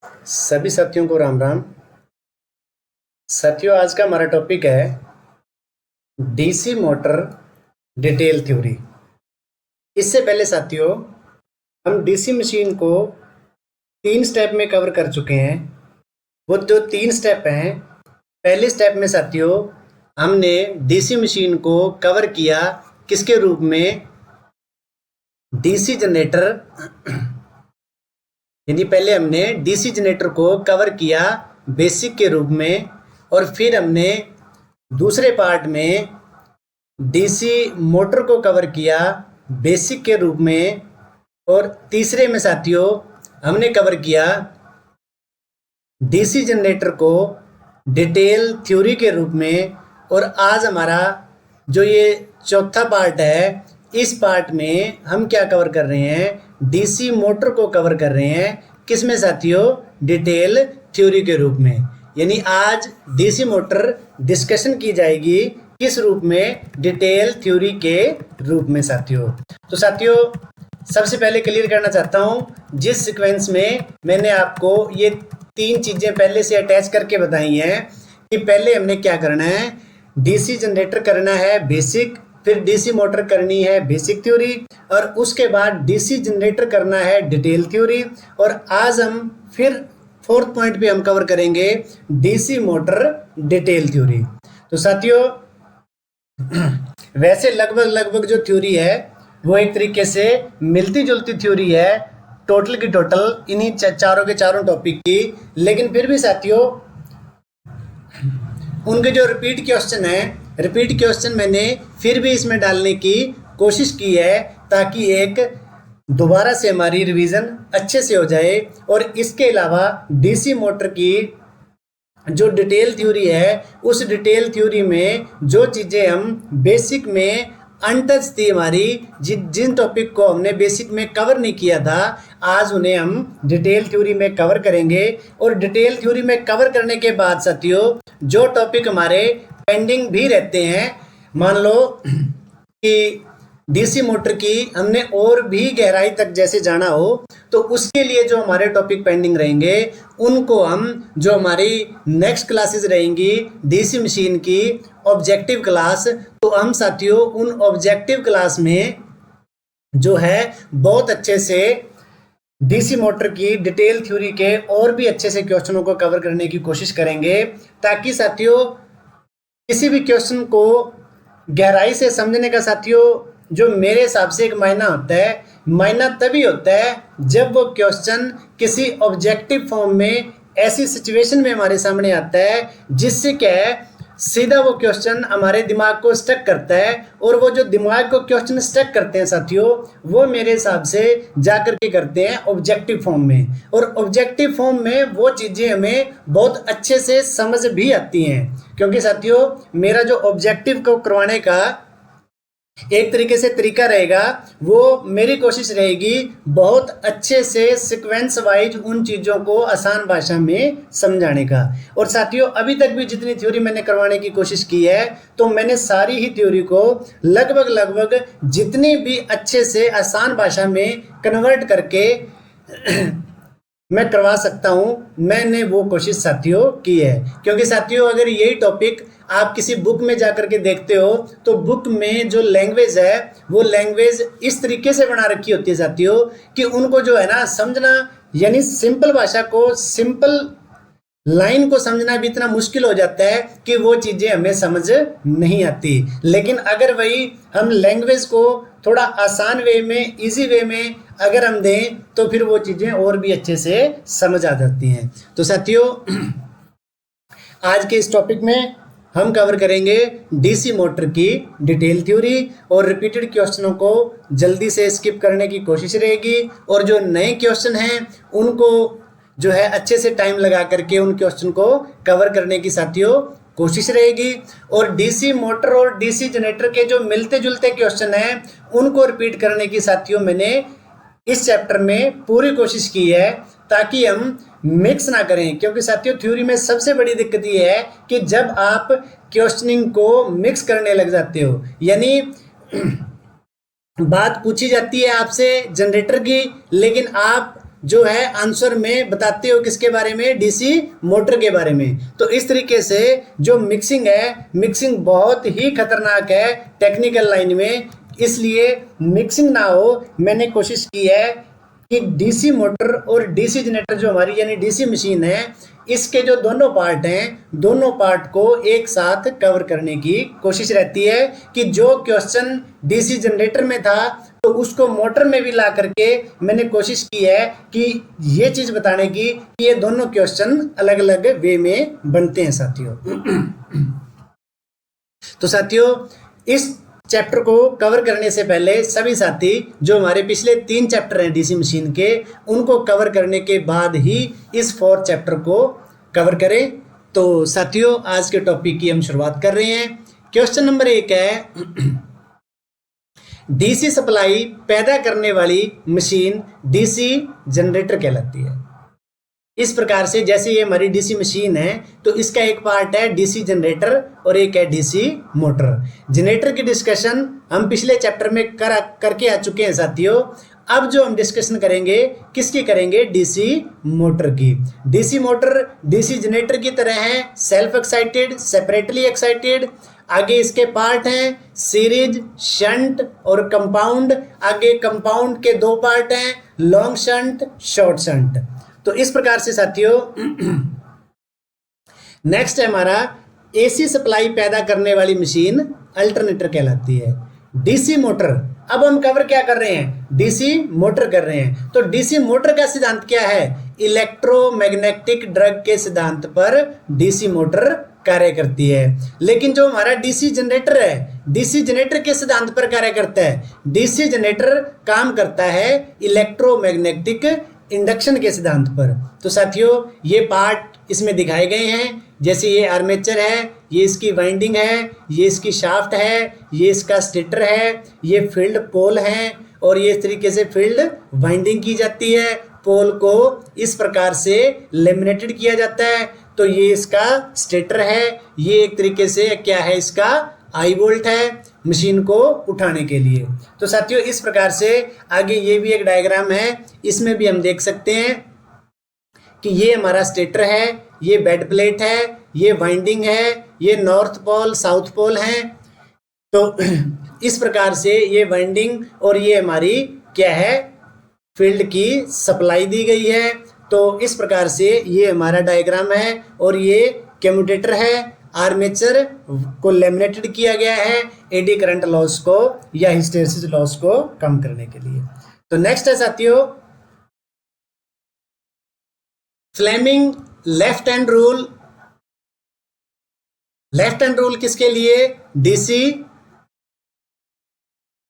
सभी साथियों को राम राम। साथियों, आज का हमारा टॉपिक है डीसी मोटर डिटेल थ्योरी। इससे पहले साथियों, हम डीसी मशीन को 3 स्टेप में कवर कर चुके हैं। वो जो 3 स्टेप हैं, पहले स्टेप में साथियों हमने डीसी मशीन को कवर किया किसके रूप में? DC generator. यानी पहले हमने डीसी जनरेटर को कवर किया बेसिक के रूप में, और फिर हमने दूसरे पार्ट में डीसी मोटर को कवर किया बेसिक के रूप में, और तीसरे में साथियों हमने कवर किया डीसी जनरेटर को डिटेल थ्योरी के रूप में। और आज हमारा जो ये चौथा पार्ट है, इस पार्ट में हम क्या कवर कर रहे हैं? डीसी मोटर को कवर कर रहे हैं। किसमें साथियों? डिटेल थ्योरी के रूप में। यानी आज डीसी मोटर डिस्कशन की जाएगी किस रूप में? डिटेल थ्योरी के रूप में साथियों। तो साथियों, सबसे पहले क्लियर करना चाहता हूं, जिस सीक्वेंस में मैंने आपको ये 3 चीजें पहले से अटैच करके बताई हैं कि पहले हमने क्या करना है, डीसी जनरेटर करना है बेसिक, फिर डीसी मोटर करनी है बेसिक थ्योरी, और उसके बाद डीसी जनरेटर करना है डिटेल थ्योरी। और आज हम फिर 4th पॉइंट पे हम कवर करेंगे डीसी मोटर डिटेल थ्योरी। तो साथियों, वैसे लगभग जो थ्योरी है वो एक तरीके से मिलती जुलती थ्योरी है, टोटल की टोटल इन्हीं चारों के चारों टॉपिक की। लेकिन फिर भी साथियों, उनके जो रिपीट क्वेश्चन है, रिपीट क्वेश्चन मैंने फिर भी इसमें डालने की कोशिश की है, ताकि एक दोबारा से हमारी रिवीजन अच्छे से हो जाए। और इसके अलावा डीसी मोटर की जो डिटेल थ्योरी है, उस डिटेल थ्योरी में जो चीज़ें हम बेसिक में अनटच थी हमारी, जिन टॉपिक को हमने बेसिक में कवर नहीं किया था, आज उन्हें हम डिटेल थ्योरी में कवर करेंगे। और डिटेल थ्योरी में कवर करने के बाद साथियों, जो टॉपिक हमारे पेंडिंग भी रहते हैं, मान लो कि डीसी मोटर की हमने और भी गहराई तक जैसे जाना हो, तो उसके लिए जो हमारे टॉपिक पेंडिंग रहेंगे, उनको हम जो हमारी नेक्स्ट क्लासेस रहेंगी डीसी मशीन की ऑब्जेक्टिव क्लास, तो हम साथियों उन ऑब्जेक्टिव क्लास में जो है बहुत अच्छे से डीसी मोटर की डिटेल थ्योरी के और भी अच्छे से क्वेश्चनों को कवर करने की कोशिश करेंगे, ताकि साथियों किसी भी क्वेश्चन को गहराई से समझने का साथियों जो मेरे हिसाब से एक मायना होता है, मायना तभी होता है जब वो क्वेश्चन किसी ऑब्जेक्टिव फॉर्म में ऐसी सिचुएशन में हमारे सामने आता है जिससे क्या है, सीधा वो क्वेश्चन हमारे दिमाग को स्टक करता है। और वो जो दिमाग को क्वेश्चन स्टक करते हैं साथियों, वो मेरे हिसाब से जाकर के करते हैं ऑब्जेक्टिव फॉर्म में। और ऑब्जेक्टिव फॉर्म में वो चीज़ें हमें बहुत अच्छे से समझ भी आती हैं, क्योंकि साथियों मेरा जो ऑब्जेक्टिव को करवाने का एक तरीके से तरीका रहेगा, वो मेरी कोशिश रहेगी बहुत अच्छे से सीक्वेंस वाइज उन चीज़ों को आसान भाषा में समझाने का। और साथियों, अभी तक भी जितनी थ्योरी मैंने करवाने की कोशिश की है, तो मैंने सारी ही थ्योरी को लगभग जितनी भी अच्छे से आसान भाषा में कन्वर्ट करके मैं करवा सकता हूँ, मैंने वो कोशिश साथियों की है। क्योंकि साथियों, अगर यही टॉपिक आप किसी बुक में जाकर के देखते हो, तो बुक में जो लैंग्वेज है, वो लैंग्वेज इस तरीके से बना रखी होती है साथियों कि उनको जो है ना समझना, यानी सिंपल भाषा को, सिंपल लाइन को समझना भी इतना मुश्किल हो जाता है कि वो चीज़ें हमें समझ नहीं आती। लेकिन अगर वही हम लैंग्वेज को थोड़ा आसान वे में, इजी वे में अगर हम दें, तो फिर वो चीज़ें और भी अच्छे से समझ आ जाती हैं। तो साथियों, आज के इस टॉपिक में हम कवर करेंगे डीसी मोटर की डिटेल थ्योरी, और रिपीटेड क्वेश्चनों को जल्दी से स्किप करने की कोशिश रहेगी। और जो नए क्वेश्चन हैं उनको जो है अच्छे से टाइम लगा करके उन क्वेश्चन को कवर करने की साथियों कोशिश रहेगी। और डीसी मोटर और डीसी जनरेटर के जो मिलते जुलते क्वेश्चन हैं, उनको रिपीट करने की साथियों मैंने इस चैप्टर में पूरी कोशिश की है, ताकि हम मिक्स ना करें। क्योंकि साथियों, थ्योरी में सबसे बड़ी दिक्कत ये है कि जब आप क्वेश्चनिंग को मिक्स करने लग जाते हो, यानी बात पूछी जाती है आपसे जनरेटर की, लेकिन आप जो है आंसर में बताते हो किसके बारे में, डीसी मोटर के बारे में। तो इस तरीके से जो मिक्सिंग है, मिक्सिंग बहुत ही खतरनाक है टेक्निकल लाइन में, इसलिए मिक्सिंग ना हो मैंने कोशिश की है कि डीसी मोटर और डीसी जनरेटर जो हमारी यानी डीसी मशीन है, इसके जो दोनों पार्ट हैं, दोनों पार्ट को एक साथ कवर करने की कोशिश रहती है कि जो क्वेश्चन डीसी जनरेटर में था तो उसको मोटर में भी ला करके मैंने कोशिश की है कि ये चीज़ बताने की कि ये दोनों क्वेश्चन अलग अलग वे में बनते हैं साथियों। तो साथियों इस चैप्टर को कवर करने से पहले सभी साथी जो हमारे पिछले 3 चैप्टर हैं डीसी मशीन के, उनको कवर करने के बाद ही इस 4th चैप्टर को कवर करें। तो साथियों आज के टॉपिक की हम शुरुआत कर रहे हैं। क्वेश्चन नंबर 1 है डीसी सप्लाई पैदा करने वाली मशीन डीसी जनरेटर कहलाती है। इस प्रकार से जैसे ये हमारी डीसी मशीन है तो इसका एक पार्ट है डीसी जनरेटर और एक है डीसी मोटर। जनरेटर की डिस्कशन हम पिछले चैप्टर में करके आ चुके हैं साथियों। अब जो हम डिस्कशन करेंगे किसकी करेंगे, डीसी मोटर की। डीसी मोटर डीसी जनरेटर की तरह है, सेल्फ एक्साइटेड, सेपरेटली एक्साइटेड। आगे इसके पार्ट हैं सीरीज, शंट और कंपाउंड। आगे कंपाउंड के 2 पार्ट हैं, लॉन्ग शंट, शॉर्ट शंट। तो इस प्रकार से साथियों नेक्स्ट है हमारा एसी सप्लाई पैदा करने वाली मशीन अल्टरनेटर कहलाती है। डीसी मोटर, अब हम कवर क्या कर रहे हैं, डीसी मोटर कर रहे हैं। तो डीसी मोटर का सिद्धांत क्या है, इलेक्ट्रोमैग्नेटिक ड्रग के सिद्धांत पर डीसी मोटर कार्य करती है। लेकिन जो हमारा डीसी जनरेटर है, डीसी जनरेटर के सिद्धांत पर कार्य करता है। डीसी जनरेटर काम करता है इलेक्ट्रोमैग्नेटिक इंडक्शन के सिद्धांत पर। तो साथियों ये पार्ट इसमें दिखाए गए हैं, जैसे ये आर्मेचर है, ये इसकी वाइंडिंग है, ये इसकी शाफ्ट है, ये इसका स्टेटर है, ये फील्ड पोल है और ये इस तरीके से फील्ड वाइंडिंग की जाती है। पोल को इस प्रकार से लेमिनेटेड किया जाता है। तो ये इसका स्टेटर है, ये एक तरीके से क्या है, इसका आई बोल्ट है मशीन को उठाने के लिए। तो साथियों इस प्रकार से आगे ये भी एक डायग्राम है, इसमें भी हम देख सकते हैं कि ये हमारा स्टेटर है, ये बेड प्लेट है, ये वाइंडिंग है, ये नॉर्थ पोल साउथ पोल है। तो इस प्रकार से ये वाइंडिंग और ये हमारी क्या है, फील्ड की सप्लाई दी गई है। तो इस प्रकार से ये हमारा डायग्राम है और ये कम्यूटेटर है। आर्मेचर को लेमिनेटेड किया गया है एडी करंट लॉस को या हिस्टेरेसिस लॉस को कम करने के लिए। तो नेक्स्ट है साथियों Fleming left hand rule. Left hand rule किसके लिए, डीसी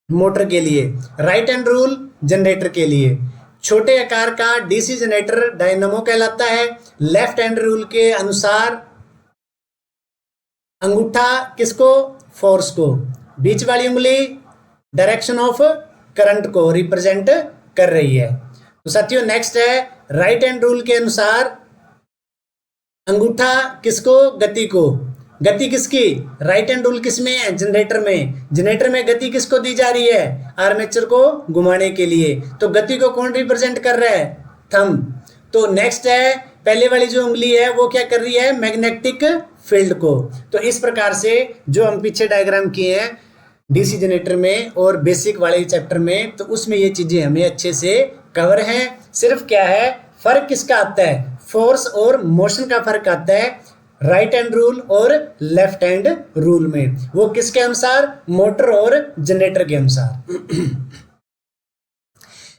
मोटर के लिए। राइट हैंड रूल जनरेटर के लिए। छोटे आकार का डीसी जनरेटर डायनामो कहलाता है। लेफ्ट हैंड रूल के अनुसार अंगूठा किसको, फोर्स को, बीच वाली उंगली डायरेक्शन ऑफ करंट को रिप्रेजेंट कर रही है। तो साथियों नेक्स्ट है राइट हैंड रूल के अनुसार अंगूठा किसको, गति को। गति किसकी, राइट हैंड रूल किसमें है, जनरेटर में। जनरेटर में गति किसको दी जा रही है, आर्मेचर को घुमाने के लिए। तो गति को कौन रिप्रेजेंट कर रहा है, थंब। तो नेक्स्ट है पहले वाली जो उंगली है वो क्या कर रही है, मैग्नेटिक फील्ड को। तो इस प्रकार से जो हम पीछे डायग्राम किए हैं डीसी जनरेटर में और बेसिक वाले चैप्टर में, तो उसमें ये चीजें हमें अच्छे से कवर हैं। सिर्फ क्या है फर्क किसका आता है, फोर्स और मोशन का फर्क आता है राइट हैंड रूल और लेफ्ट हैंड रूल में। वो किसके अनुसार, मोटर और जनरेटर के अनुसार।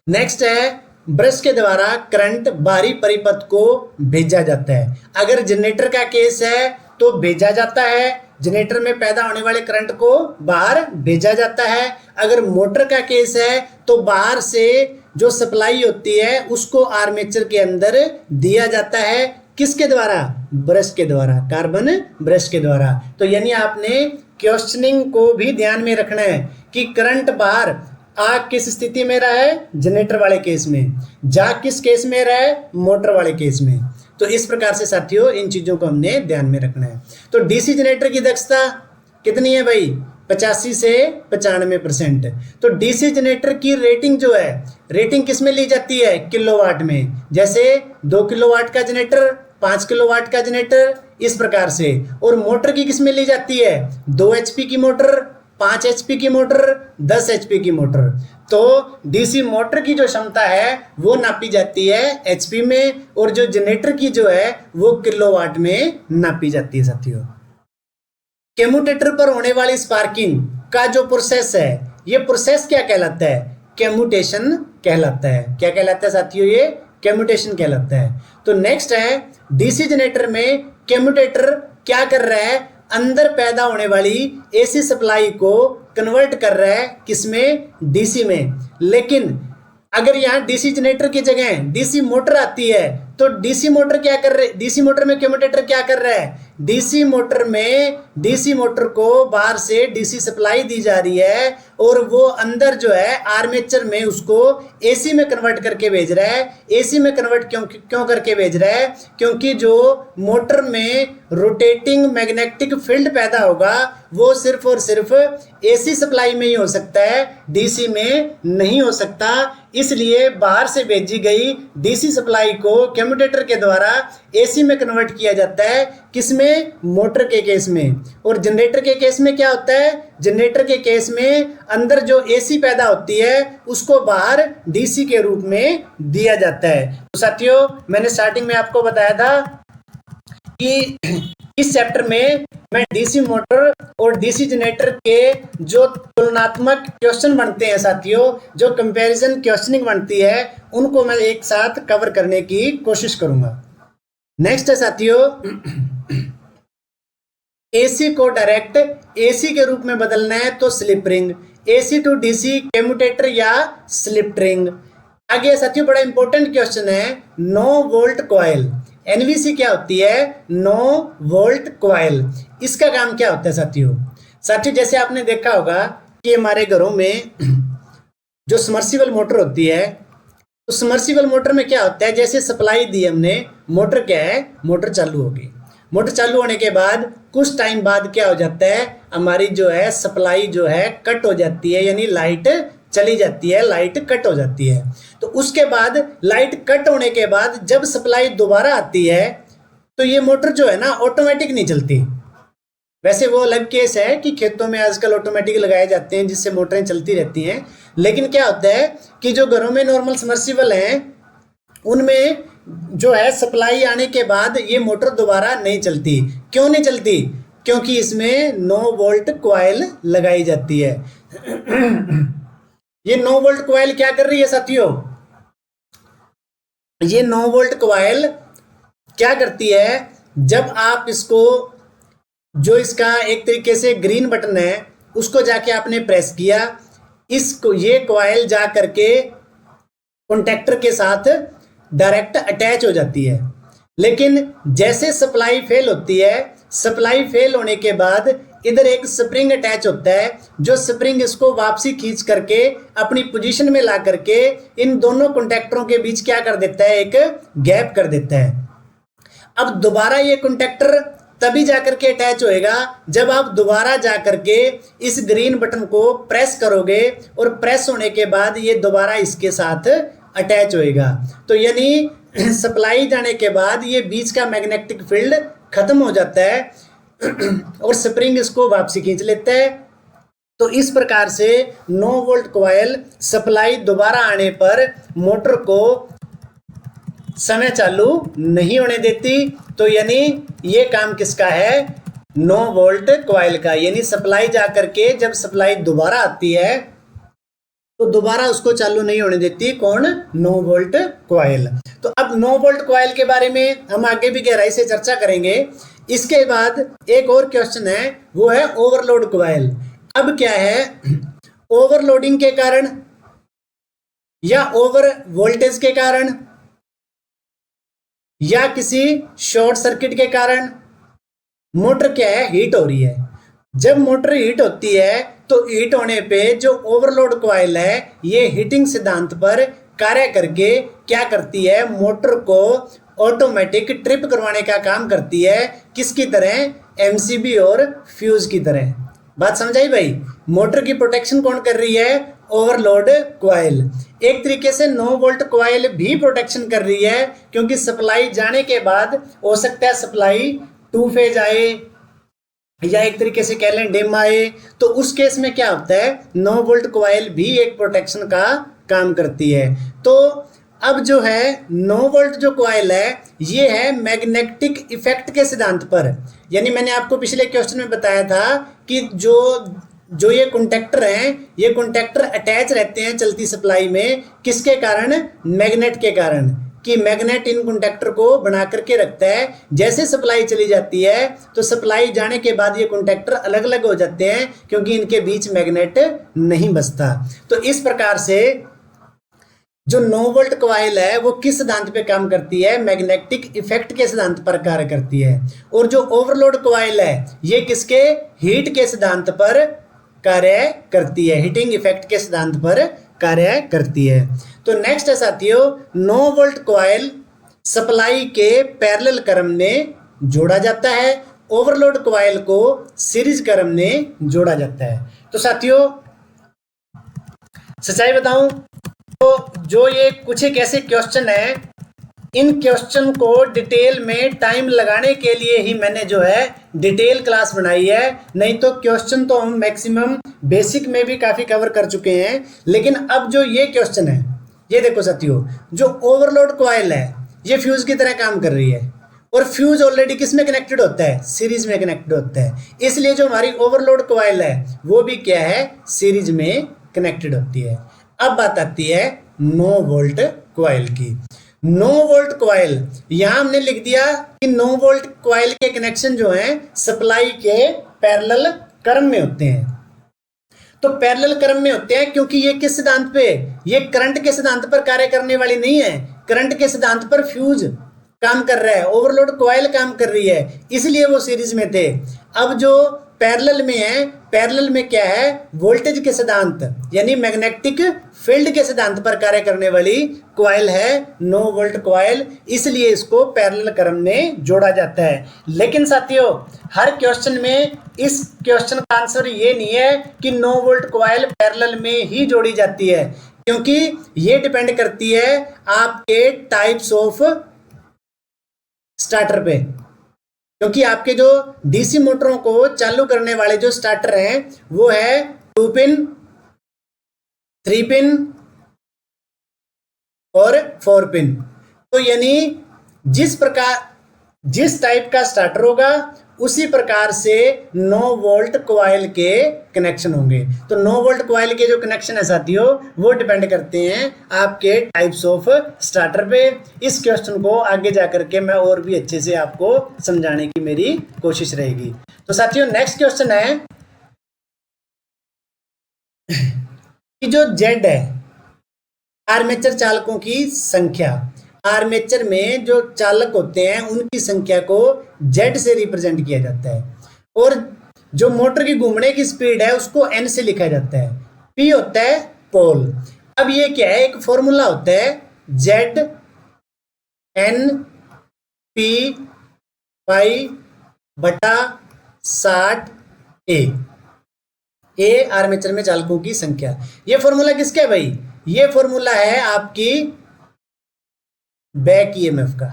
नेक्स्ट है ब्रश के द्वारा करंट बाहरी परिपथ को भेजा जाता है। अगर जनरेटर का केस है तो भेजा जाता है, जनरेटर में पैदा होने वाले करंट को बाहर भेजा जाता है। अगर मोटर का केस है तो बाहर से जो सप्लाई होती है उसको आर्मेचर के अंदर दिया जाता है। किसके द्वारा, ब्रश के द्वारा, कार्बन ब्रश के द्वारा। तो यानी आपने क्वेश्चनिंग को भी ध्यान में रखना है कि करंट बाहर आ किस स्थिति में रहा है, जनरेटर वाले केस में, जा किस केस में रहा है, मोटर वाले केस में। तो इस प्रकार से साथियों इन चीजों को हमने ध्यान में रखना है। तो डीसी जनरेटर की दक्षता कितनी है भाई, 85 से 95%। तो डीसी जनरेटर की रेटिंग जो है, रेटिंग किस में ली जाती है? किलोवाट में। जैसे 2 किलोवाट का जनरेटर, 5 किलोवाट का जनरेटर, इस प्रकार से। और मोटर की किस में ली जाती है? 2 एचपी की मोटर, 5 एचपी की मोटर, 10 एचपी की मोटर। तो डीसी मोटर की जो क्षमता है वो नापी जाती है एचपी में, और जो जनरेटर की जो है वो किलोवाट में नापी जाती है साथियों। कम्यूटेटर पर होने वाली स्पार्किंग का जो प्रोसेस है, ये प्रोसेस क्या कहलाता है? कम्यूटेशन कहलाता है। क्या कहलाता है साथियों? ये कम्यूटेशन कहलाता है। तो नेक्स्ट है, डीसी जनरेटर में कम्यूटेटर क्या कर रहा है? अंदर पैदा होने वाली एसी सप्लाई को कन्वर्ट कर रहा है किसमें? डीसी में। लेकिन अगर यहाँ डीसी जनरेटर की जगह डीसी मोटर आती है तो डीसी मोटर क्या कर रहे? डीसी मोटर में कम्यूटेटर क्या कर रहा है? डीसी मोटर में डीसी मोटर को बाहर से डीसी सप्लाई दी जा रही है, और वो अंदर जो है आर्मेचर में उसको एसी में कन्वर्ट करके भेज रहा है। एसी में कन्वर्ट क्यों करके भेज रहा है? क्योंकि जो मोटर में रोटेटिंग मैग्नेटिक फील्ड पैदा होगा वो सिर्फ और सिर्फ एसी सप्लाई में ही हो सकता है, डीसी में नहीं हो सकता। इसलिए बाहर से भेजी गई डीसी सप्लाई को कम्यूटेटर के द्वारा एसी में कन्वर्ट किया जाता है। किसमें? मोटर के केस में। और जनरेटर के केस में क्या होता है? जनरेटर के केस में अंदर जो एसी पैदा होती है उसको बाहर डीसी के रूप में दिया जाता है। तो साथियों, मैंने स्टार्टिंग में आपको बताया था कि इस चैप्टर में मैं डीसी मोटर और डीसी जनरेटर के जो तुलनात्मक क्वेश्चन बनते हैं साथियों, जो कंपैरिजन क्वेश्चनिंग बनती है, उनको मैं एक साथ कवर करने की कोशिश करूंगा। नेक्स्ट है साथियों, एसी को डायरेक्ट एसी के रूप में बदलना है तो slip ring, AC to DC commutator या स्लिप रिंग। आगे साथियों बड़ा इंपॉर्टेंट क्वेश्चन है, नो वोल्ट कॉइल। एनवीसी क्या होती है? No volt coil. इसका काम क्या होता है साथियों? साथियों जैसे आपने देखा होगा कि हमारे घरों में जो सबमर्सिबल मोटर होती है, तो सबमर्सिबल मोटर में क्या होता है? जैसे सप्लाई दी हमने, मोटर क्या है? मोटर चालू होगी। मोटर चालू होने के बाद कुछ टाइम बाद क्या हो जाता है? हमारी जो है सप्लाई जो है कट हो जाती है, यानी लाइट चली जाती है, लाइट कट हो जाती है। तो उसके बाद लाइट कट होने के बाद जब सप्लाई दोबारा आती है तो ये मोटर जो है ना ऑटोमेटिक नहीं चलती। वैसे वो अलग केस है कि खेतों में आजकल ऑटोमेटिक लगाए जाते हैं जिससे मोटरें चलती रहती हैं। लेकिन क्या होता है कि जो घरों में नॉर्मल सबमर्सिबल हैं उनमें जो है सप्लाई आने के बाद ये मोटर दोबारा नहीं चलती। क्यों नहीं चलती? क्योंकि इसमें नो वोल्ट कॉइल लगाई जाती है। ये नो वोल्ट कॉइल क्या कर रही है साथियों? ये नो वोल्ट कॉइल क्या करती है? जब आप इसको, जो इसका एक तरीके से ग्रीन बटन है उसको जाके आपने प्रेस किया, इसको ये कॉइल जा करके कॉन्टैक्टर के साथ डायरेक्ट अटैच हो जाती है। लेकिन जैसे सप्लाई फेल होती है, सप्लाई फेल होने के बाद इधर एक स्प्रिंग अटैच होता है, जो स्प्रिंग इसको वापसी खींच करके अपनी पोजीशन में ला करके इन दोनों कॉन्टैक्टरों के बीच क्या कर देता है? एक गैप कर देता है। अब दोबारा ये कॉन्टैक्टर तभी जाकर के अटैच होएगा जब आप दोबारा जाकर के इस ग्रीन बटन को प्रेस करोगे, और प्रेस होने के बाद ये दोबारा इसके साथ अटैच होएगा। तो यानी सप्लाई जाने के बाद ये बीच का मैग्नेटिक फील्ड खत्म हो जाता है और स्प्रिंग इसको वापसी खींच लेता है। तो इस प्रकार से नो वोल्ट कॉइल सप्लाई दोबारा आने पर मोटर को समय चालू नहीं होने देती। तो यानी ये काम किसका है? नो वोल्ट कॉइल का। यानी सप्लाई जा करके जब सप्लाई दोबारा आती है तो दोबारा उसको चालू नहीं होने देती। कौन? No volt coil. तो अब नो वोल्ट कॉइल के बारे में हम आगे भी गहराई से चर्चा करेंगे। इसके बाद एक और क्वेश्चन है, वो है ओवरलोड कॉइल। अब क्या है? ओवरलोडिंग के कारण या ओवर वोल्टेज के कारण या किसी शॉर्ट सर्किट के कारण मोटर क्या है? हीट हो रही है। जब मोटर हीट होती है तो हीट होने पे जो ओवरलोड कॉइल है ये हीटिंग सिद्धांत पर कार्य करके क्या करती है? मोटर को ऑटोमेटिक ट्रिप करवाने का काम करती है। किसकी तरह? एमसीबी और फ्यूज की तरह। बात समझ आई भाई? मोटर की प्रोटेक्शन कौन कर रही है? Overload coil. एक तरीके से 9 वोल्ट कॉइल भी प्रोटेक्शन कर रही है, क्योंकि सप्लाई जाने के बाद हो सकता है सप्लाई 2 फेज आए या एक तरीके से कह लें डिम आए, तो उस केस में क्या होता है, 9 वोल्ट कॉइल भी एक प्रोटेक्शन का काम करती है। तो अब जो है 9 वोल्ट जो कॉइल है ये है मैग्नेटिक इफेक्ट के सिद्धांत पर। यानी मैंने आपको पिछले क्वेश्चन में बताया था कि जो ये कॉन्टैक्टर हैं, ये कॉन्टैक्टर अटैच रहते हैं चलती सप्लाई में, किसके कारण? मैग्नेट के कारण, कि मैग्नेट इन कॉन्टैक्टर को बना करके रखता है। जैसे सप्लाई चली जाती है तो सप्लाई जाने के बाद ये कॉन्टैक्टर अलग अलग हो जाते हैं, क्योंकि इनके बीच मैग्नेट नहीं बसता। तो इस प्रकार से जो 9 वोल्ट कॉइल है वो किस सिद्धांत पे काम करती है? मैग्नेटिक इफेक्ट के सिद्धांत पर कार्य करती है। और जो ओवरलोड कॉइल है ये किसके? हीट के सिद्धांत पर कार्य करती है, हीटिंग इफेक्ट के सिद्धांत पर कार्य करती है। तो नेक्स्ट है साथियों, 9 वोल्ट कॉइल सप्लाई के पैरेलल क्रम में जोड़ा जाता है, ओवरलोड कॉइल को सीरीज क्रम में जोड़ा जाता है। तो साथियों सच्चाई बताऊं तो जो ये कुछ एक ऐसे क्वेश्चन है, इन क्वेश्चन को डिटेल में टाइम लगाने के लिए ही मैंने जो है डिटेल क्लास बनाई है। नहीं तो क्वेश्चन तो हम मैक्सिमम बेसिक में भी काफ़ी कवर कर चुके हैं, लेकिन अब जो ये क्वेश्चन है, ये देखो साथियों, जो ओवरलोड कॉइल है ये फ्यूज की तरह काम कर रही है, और फ्यूज ऑलरेडी किस में कनेक्टेड होता है? सीरीज में कनेक्टेड होता है। इसलिए जो हमारी ओवरलोड कॉइल है वो भी क्या है? सीरीज में कनेक्टेड होती है। अब बात आती है 9 वोल्ट कॉइल की। 9 वोल्ट कॉइल, यहां हमने लिख दिया कि 9 वोल्ट कॉइल के कनेक्शन जो हैं सप्लाई के पैरेलल क्रम में होते हैं। तो पैरेलल क्रम में होते हैं क्योंकि ये किस सिद्धांत पे? ये करंट के सिद्धांत पर कार्य करने वाली नहीं है। करंट के सिद्धांत पर फ्यूज काम कर रहा है, ओवरलोड कॉइल काम कर रही है, इसलिए वो सीरीज में थे। अब जो पैरेलल में है, पैरेलल में क्या है? वोल्टेज के सिद्धांत यानी मैग्नेटिक फील्ड के सिद्धांत पर कार्य करने वाली कॉइल है 9 वोल्ट कॉइल, इसलिए इसको पैरेलल क्रम में जोड़ा जाता है। लेकिन साथियों हर क्वेश्चन में इस क्वेश्चन का आंसर ये नहीं है कि 9 वोल्ट कॉइल पैरेलल में ही जोड़ी जाती है, क्योंकि ये डिपेंड करती है आपके टाइप्स ऑफ स्टार्टर पे। क्योंकि आपके जो डीसी मोटरों को चालू करने वाले जो स्टार्टर हैं वो है 2 पिन, 3 पिन और 4 पिन। तो यानी जिस टाइप का स्टार्टर होगा उसी प्रकार से 9 वोल्ट कॉइल के कनेक्शन होंगे। तो 9 वोल्ट कॉइल के जो कनेक्शन है साथियों वो डिपेंड करते हैं आपके टाइप्स ऑफ स्टार्टर पे। इस क्वेश्चन को आगे जाकर के मैं और भी अच्छे से आपको समझाने की मेरी कोशिश रहेगी। तो साथियों नेक्स्ट क्वेश्चन है कि जो जेड है आर्मेचर चालकों की संख्या, आर्मेचर में जो चालक होते हैं उनकी संख्या को जेड से रिप्रेजेंट किया जाता है, और जो मोटर की घूमने की स्पीड है उसको एन से लिखा जाता है। पी होता है पोल। अब ये क्या है? एक फॉर्मूला होता है जेड एन पी पाई बटा 60 ए आर्मेचर में चालकों की संख्या। ये फॉर्मूला किसका है भाई? ये फॉर्मूला है आपकी बैक ईएमएफ का,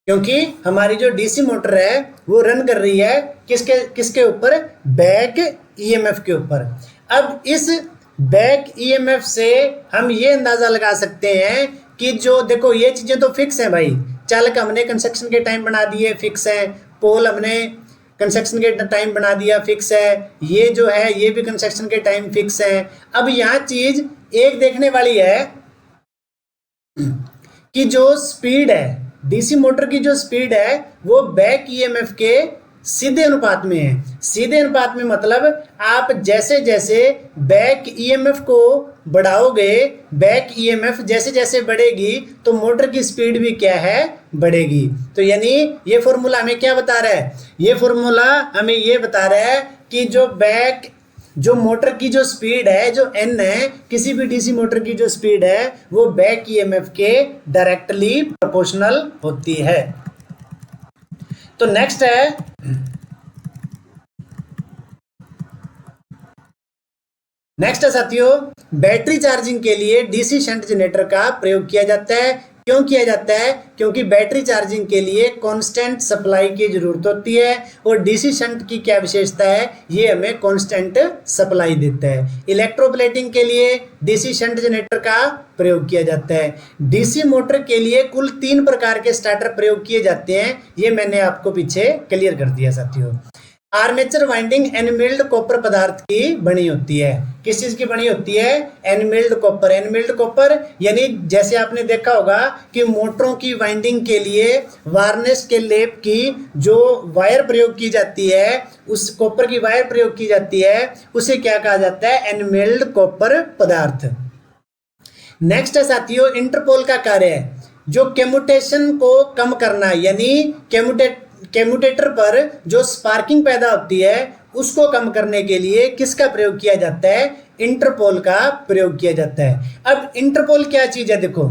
क्योंकि हमारी जो डीसी मोटर है वो रन कर रही है किसके ऊपर? बैक ईएमएफ के ऊपर। अब इस बैक ईएमएफ से हम ये अंदाजा लगा सकते हैं कि जो देखो ये चीजें तो फिक्स हैं भाई, चालक हमने कंस्ट्रक्शन के टाइम बना दिए फिक्स है, पोल हमने कंस्ट्रक्शन के टाइम बना दिया फिक्स है, ये जो है ये भी कंस्ट्रक्शन के टाइम फिक्स है। अब यहाँ चीज एक देखने वाली है कि जो स्पीड है डीसी मोटर की, जो स्पीड है वो बैक ईएमएफ के सीधे अनुपात में है। सीधे अनुपात में मतलब आप जैसे जैसे बैक ईएमएफ को बढ़ाओगे, बैक ईएमएफ जैसे जैसे बढ़ेगी तो मोटर की स्पीड भी क्या है? बढ़ेगी। तो यानी ये फॉर्मूला हमें क्या बता रहा है? ये फॉर्मूला हमें ये बता रहा है कि जो मोटर की जो स्पीड है, जो एन है, किसी भी डीसी मोटर की जो स्पीड है वो बैक ईएमएफ के डायरेक्टली प्रोपोर्शनल होती है। तो नेक्स्ट है नेक्स्ट है साथियों, बैटरी चार्जिंग के लिए डीसी शंट जनरेटर का प्रयोग किया जाता है। क्यों किया जाता है? क्योंकि बैटरी चार्जिंग के लिए कांस्टेंट सप्लाई की जरूरत होती है और डीसी शंट की क्या विशेषता है, ये हमें कांस्टेंट सप्लाई देता है। इलेक्ट्रोप्लेटिंग के लिए डीसी शंट जनरेटर का प्रयोग किया जाता है। डीसी मोटर के लिए कुल 3 प्रकार के स्टार्टर प्रयोग किए जाते हैं, ये मैंने आपको पीछे क्लियर कर दिया साथियों। आर्मेचर वाइंडिंग एनिमेल्ड कॉपर पदार्थ की बनी होती है। किस चीज की बनी होती है? एनिमेल्ड कॉपर। एनिमेल्ड कॉपर यानी जैसे आपने देखा होगा कि मोटरों की वाइंडिंग के लिए वार्निश के लेप की जो वायर प्रयोग की जाती है, उस कॉपर की वायर प्रयोग की जाती है, उसे क्या कहा जाता है? एनिमेल्ड कॉपर पदार्थ। नेक्स्ट है साथियों, इंटरपोल का कार्य है जो केमुटेशन को कम करना, यानी केमुटेटर पर जो स्पार्किंग पैदा होती है उसको कम करने के लिए किसका प्रयोग किया जाता है? इंटरपोल का प्रयोग किया जाता है। अब इंटरपोल क्या चीज है? देखो,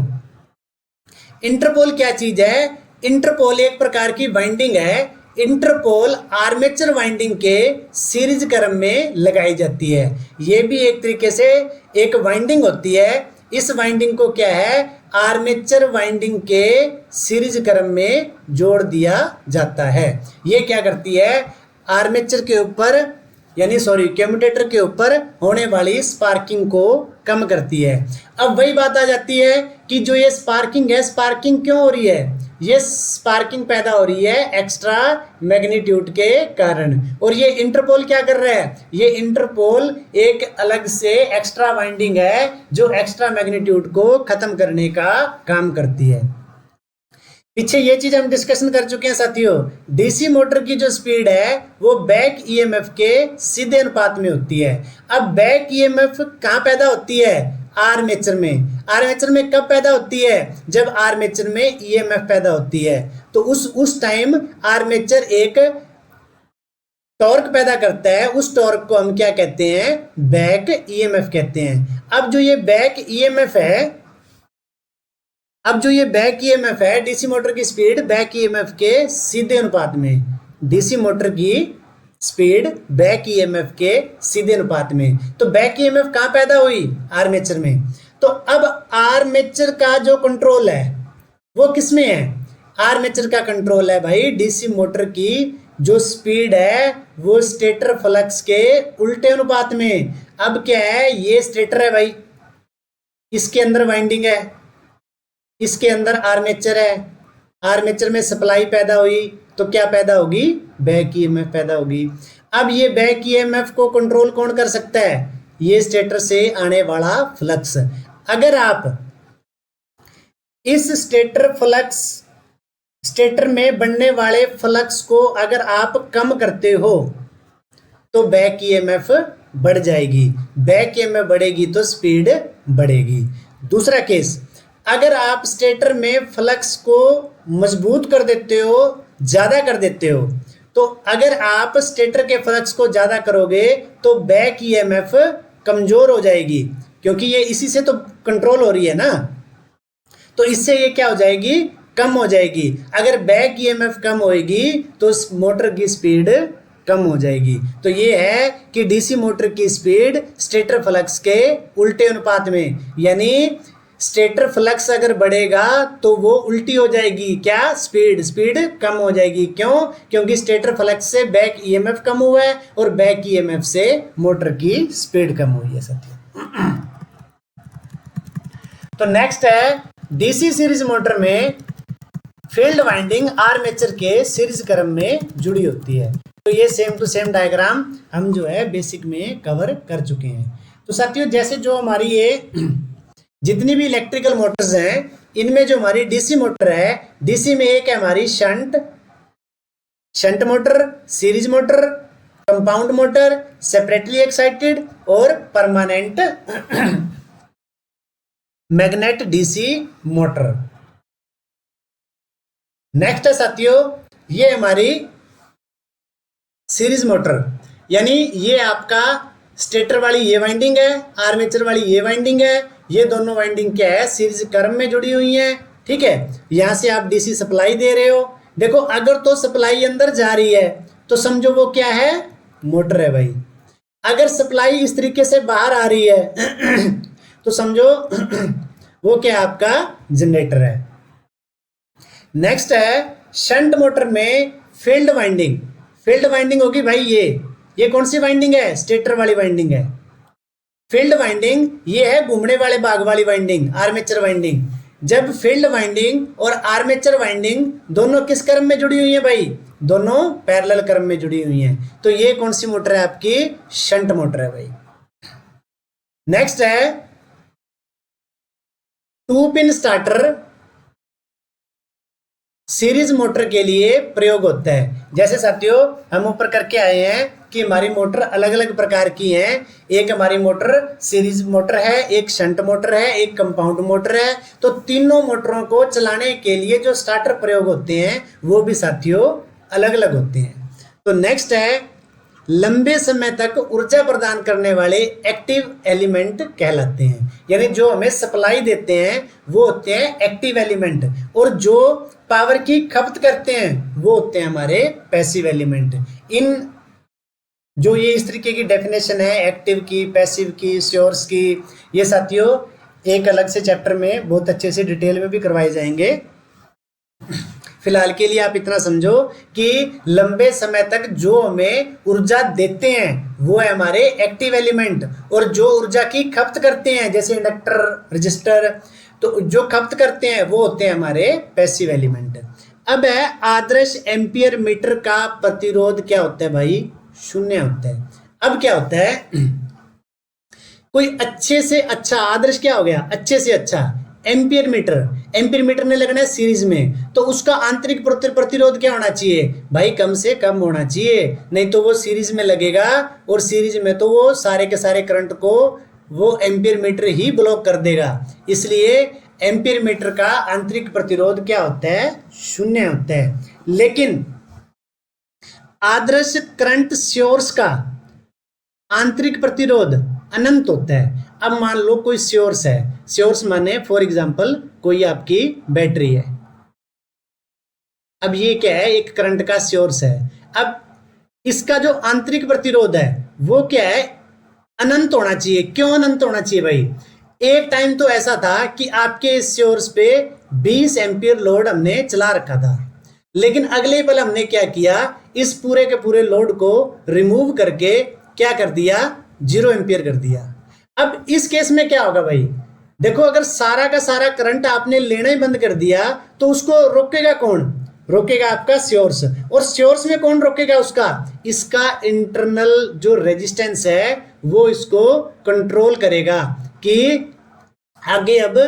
इंटरपोल क्या चीज है? इंटरपोल एक प्रकार की वाइंडिंग है। इंटरपोल आर्मेचर वाइंडिंग के सीरीज क्रम में लगाई जाती है। ये भी एक तरीके से एक वाइंडिंग होती है। इस वाइंडिंग को क्या है? आर्मेचर वाइंडिंग के सीरीज क्रम में जोड़ दिया जाता है। ये क्या करती है? आर्मेचर के ऊपर कम्यूटेटर के ऊपर होने वाली स्पार्किंग को कम करती है। अब वही बात आ जाती है कि जो ये स्पार्किंग है, स्पार्किंग क्यों हो रही है? ये स्पार्किंग पैदा हो रही है एक्स्ट्रा मैग्नीट्यूड के कारण। और ये इंटरपोल क्या कर रहा है? ये इंटरपोल एक अलग से एक्स्ट्रा वाइंडिंग है जो एक्स्ट्रा मैग्नीट्यूड को खत्म करने का काम करती है। पीछे ये चीज हम डिस्कशन कर चुके हैं साथियों। डीसी मोटर की जो स्पीड है वो बैक ईएमएफ के सीधे अनुपात में होती है। अब बैक ईएमएफ कहाँ पैदा होती है? आर्मेचर में। आर्मेचर में कब पैदा होती है? जब आर्मेचर में ईएमएफ पैदा होती है। तो उस टाइम आर्मेचर एक टॉर्क पैदा करता है। उस टॉर्क को हम क्या कहते हैं? बैक ईएमएफ कहते हैं। अब जो ये बैक ईएमएफ है, डीसी मोटर की स्पीड बैक ईएमएफ के सीधे अनुपात में। डीसी मोटर की स्पीड बैक ईएमएफ के सीधे अनुपात में। तो बैक ईएमएफ कहाँ पैदा हुई? आर्मेचर में। तो अब आर्मेचर का जो कंट्रोल है वो किसमें है? आर्मेचर का कंट्रोल है भाई डीसी मोटर की जो स्पीड है वो स्टेटर फ्लक्स के उल्टे अनुपात में। अब क्या है? ये स्टेटर है भाई, इसके अंदर वाइंडिंग है, इसके अंदर आर्मेचर है। आर्मेचर में सप्लाई पैदा हुई तो क्या पैदा होगी? बैक ईएमएफ पैदा होगी। अब ये बैक ईएमएफ को कंट्रोल कौन कर सकता है? ये स्टेटर से आने वाला फ्लक्स। अगर आप इस स्टेटर में बनने वाले फ्लक्स को अगर आप कम करते हो तो बैक ईएमएफ बढ़ जाएगी। बैक ईएमएफ बढ़ेगी तो स्पीड बढ़ेगी। दूसरा केस, अगर आप स्टेटर में फ्लक्स को मजबूत कर देते हो, ज़्यादा कर देते हो, तो अगर आप स्टेटर के फ्लक्स को ज़्यादा करोगे तो बैक ईएमएफ कमज़ोर हो जाएगी, क्योंकि ये इसी से तो कंट्रोल हो रही है ना। तो इससे ये क्या हो जाएगी? कम हो जाएगी। अगर बैक ईएमएफ कम होएगी तो मोटर की स्पीड कम हो जाएगी। तो ये है कि डीसी मोटर की स्पीड स्टेटर फ्लक्स के उल्टे अनुपात में, यानी स्टेटर फ्लक्स अगर बढ़ेगा तो वो उल्टी हो जाएगी। क्या? स्पीड कम हो जाएगी। क्यों? क्योंकि स्टेटर फ्लक्स से बैक ईएमएफ कम हुआ है और बैक ईएमएफ से मोटर की स्पीड कम हुई है साथियों। तो नेक्स्ट है, डीसी सीरीज मोटर में फील्ड वाइंडिंग आर्मेचर के सीरीज क्रम में जुड़ी होती है। तो ये सेम टू सेम डायग्राम हम जो है बेसिक में कवर कर चुके हैं। तो साथियों, जैसे जो हमारी ये जितनी भी इलेक्ट्रिकल मोटर्स हैं, इनमें जो हमारी डीसी मोटर है, डीसी में एक है हमारी shunt motor, series motor, compound motor, separately excited और permanent magnet DC motor. Next है साथियों, ये हमारी सीरीज मोटर, यानी ये आपका स्टेटर वाली ये वाइंडिंग है, आर्मेचर वाली ये वाइंडिंग है। ये दोनों वाइंडिंग क्या है? सीरीज क्रम में जुड़ी हुई है। ठीक है, यहां से आप डीसी सप्लाई दे रहे हो। देखो, अगर तो सप्लाई अंदर जा रही है तो समझो वो क्या है? मोटर है भाई। अगर सप्लाई इस तरीके से बाहर आ रही है तो समझो वो क्या आपका जनरेटर है। नेक्स्ट है शंट मोटर में फील्ड वाइंडिंग। फील्ड वाइंडिंग होगी भाई ये कौन सी वाइंडिंग है? स्टेटर वाली वाइंडिंग है। फील्ड वाइंडिंग ये है घूमने वाले भाग वाली वाइंडिंग, आर्मेचर वाइंडिंग। जब फील्ड वाइंडिंग और आर्मेचर वाइंडिंग दोनों किस क्रम में जुड़ी हुई है भाई? दोनों पैरेलल क्रम में जुड़ी हुई हैं। तो ये कौन सी मोटर है आपकी? शंट मोटर है भाई। नेक्स्ट है 2 पिन स्टार्टर सीरीज मोटर के लिए प्रयोग होता है। जैसे साथियों हम ऊपर करके आए हैं कि हमारी मोटर अलग अलग प्रकार की हैं। एक हमारी मोटर सीरीज मोटर है, एक शंट मोटर है, एक कंपाउंड मोटर है। तो तीनों मोटरों को चलाने के लिए जो स्टार्टर प्रयोग होते हैं वो भी साथियों अलग अलग होते हैं। तो नेक्स्ट है लंबे समय तक ऊर्जा प्रदान करने वाले एक्टिव एलिमेंट कहलाते हैं। यानी जो हमें सप्लाई देते हैं वो होते हैं एक्टिव एलिमेंट, और जो पावर की खपत करते हैं वो होते हैं हमारे पैसिव एलिमेंट। इन जो ये इस तरीके की डेफिनेशन है एक्टिव की, पैसिव की, सोर्स की, ये साथियों एक अलग से चैप्टर में बहुत अच्छे से डिटेल में भी करवाए जाएंगे। फिलहाल के लिए आप इतना समझो कि लंबे समय तक जो हमें ऊर्जा देते हैं वो है हमारे एक्टिव एलिमेंट, और जो ऊर्जा की खपत करते हैं जैसे इंडक्टर, रजिस्टर, तो जो खपत करते हैं वो होते हैं हमारे पैसिव एलिमेंट। अब है आदर्श एम्पियर मीटर का प्रतिरोध क्या होता है भाई? 0 होता है। अब क्या होता है, कोई अच्छे से अच्छा, आदर्श क्या हो गया? अच्छे से अच्छा एम्पियर मीटर ने लगना है सीरीज में, तो उसका आंतरिक प्रतिरोध क्या होना चाहिए भाई? कम से कम होना चाहिए, नहीं तो वो सीरीज में लगेगा और सीरीज में तो वो सारे के सारे करंट को वो एम्पियर मीटर ही ब्लॉक कर देगा। इसलिए एम्पियर मीटर का आंतरिक प्रतिरोध क्या होता है? 0 होता है। लेकिन आदर्श करंट सोर्स का आंतरिक प्रतिरोध अनंत होता है। अब मान लो कोई सोर्स है, सोर्स माने फॉर एग्जांपल कोई आपकी बैटरी है। अब ये क्या है? एक करंट का सोर्स है। अब इसका जो आंतरिक प्रतिरोध है वो क्या है? अनंत होना चाहिए। क्यों अनंत होना चाहिए भाई? एक टाइम तो ऐसा था कि आपके इस सोर्स पे 20 एम्पियर लोड हमने चला रखा था, लेकिन अगले पल हमने क्या किया? इस पूरे के पूरे लोड को रिमूव करके क्या कर दिया? 0 एम्पियर कर दिया। अब इस केस में क्या होगा भाई? देखो अगर सारा का सारा करंट आपने लेना ही बंद कर दिया तो उसको रोकेगा कौन? रोकेगा आपका सोर्स। और सोर्स में कौन रोकेगा उसका? इसका इंटरनल जो रेजिस्टेंस है वो इसको कंट्रोल करेगा कि आगे अब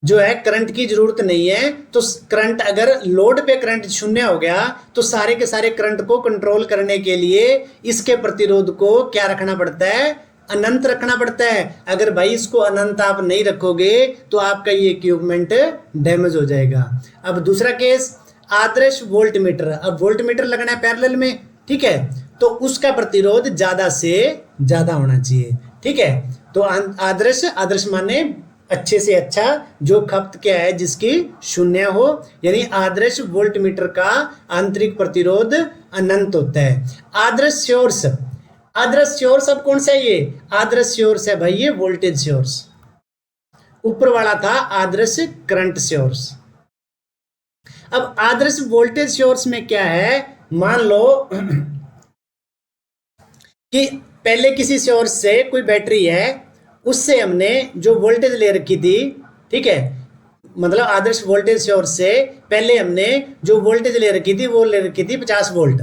जो है करंट की जरूरत नहीं है। तो करंट अगर लोड पे करंट 0 हो गया तो सारे के सारे करंट को कंट्रोल करने के लिए इसके प्रतिरोध को क्या रखना पड़ता है? अनंत रखना पड़ता है। अगर भाई इसको अनंत आप नहीं रखोगे तो आपका ये इक्विपमेंट डैमेज हो जाएगा। अब दूसरा केस आदर्श वोल्ट मीटर। अब वोल्ट मीटर लगना है पैरेलल में, ठीक है, तो उसका प्रतिरोध ज्यादा से ज्यादा होना चाहिए, ठीक है। तो आदर्श माने अच्छे से अच्छा, जो खपत क्या है जिसकी 0 हो, यानी आदर्श वोल्ट मीटर का आंतरिक प्रतिरोध अनंत होता है। आदर्श सोर्स अब कौन सा है? ये आदर्श सोर्स है भाई, ये वोल्टेज सोर्स। ऊपर वाला था आदर्श करंट सोर्स। अब आदर्श वोल्टेज सोर्स में क्या है? मान लो कि पहले किसी सोर्स से कोई बैटरी है, उससे हमने जो वोल्टेज ले रखी थी, ठीक है, मतलब आदर्श वोल्टेज सोर्स से पहले हमने जो वोल्टेज ले रखी थी वो ले रखी थी 50 वोल्ट।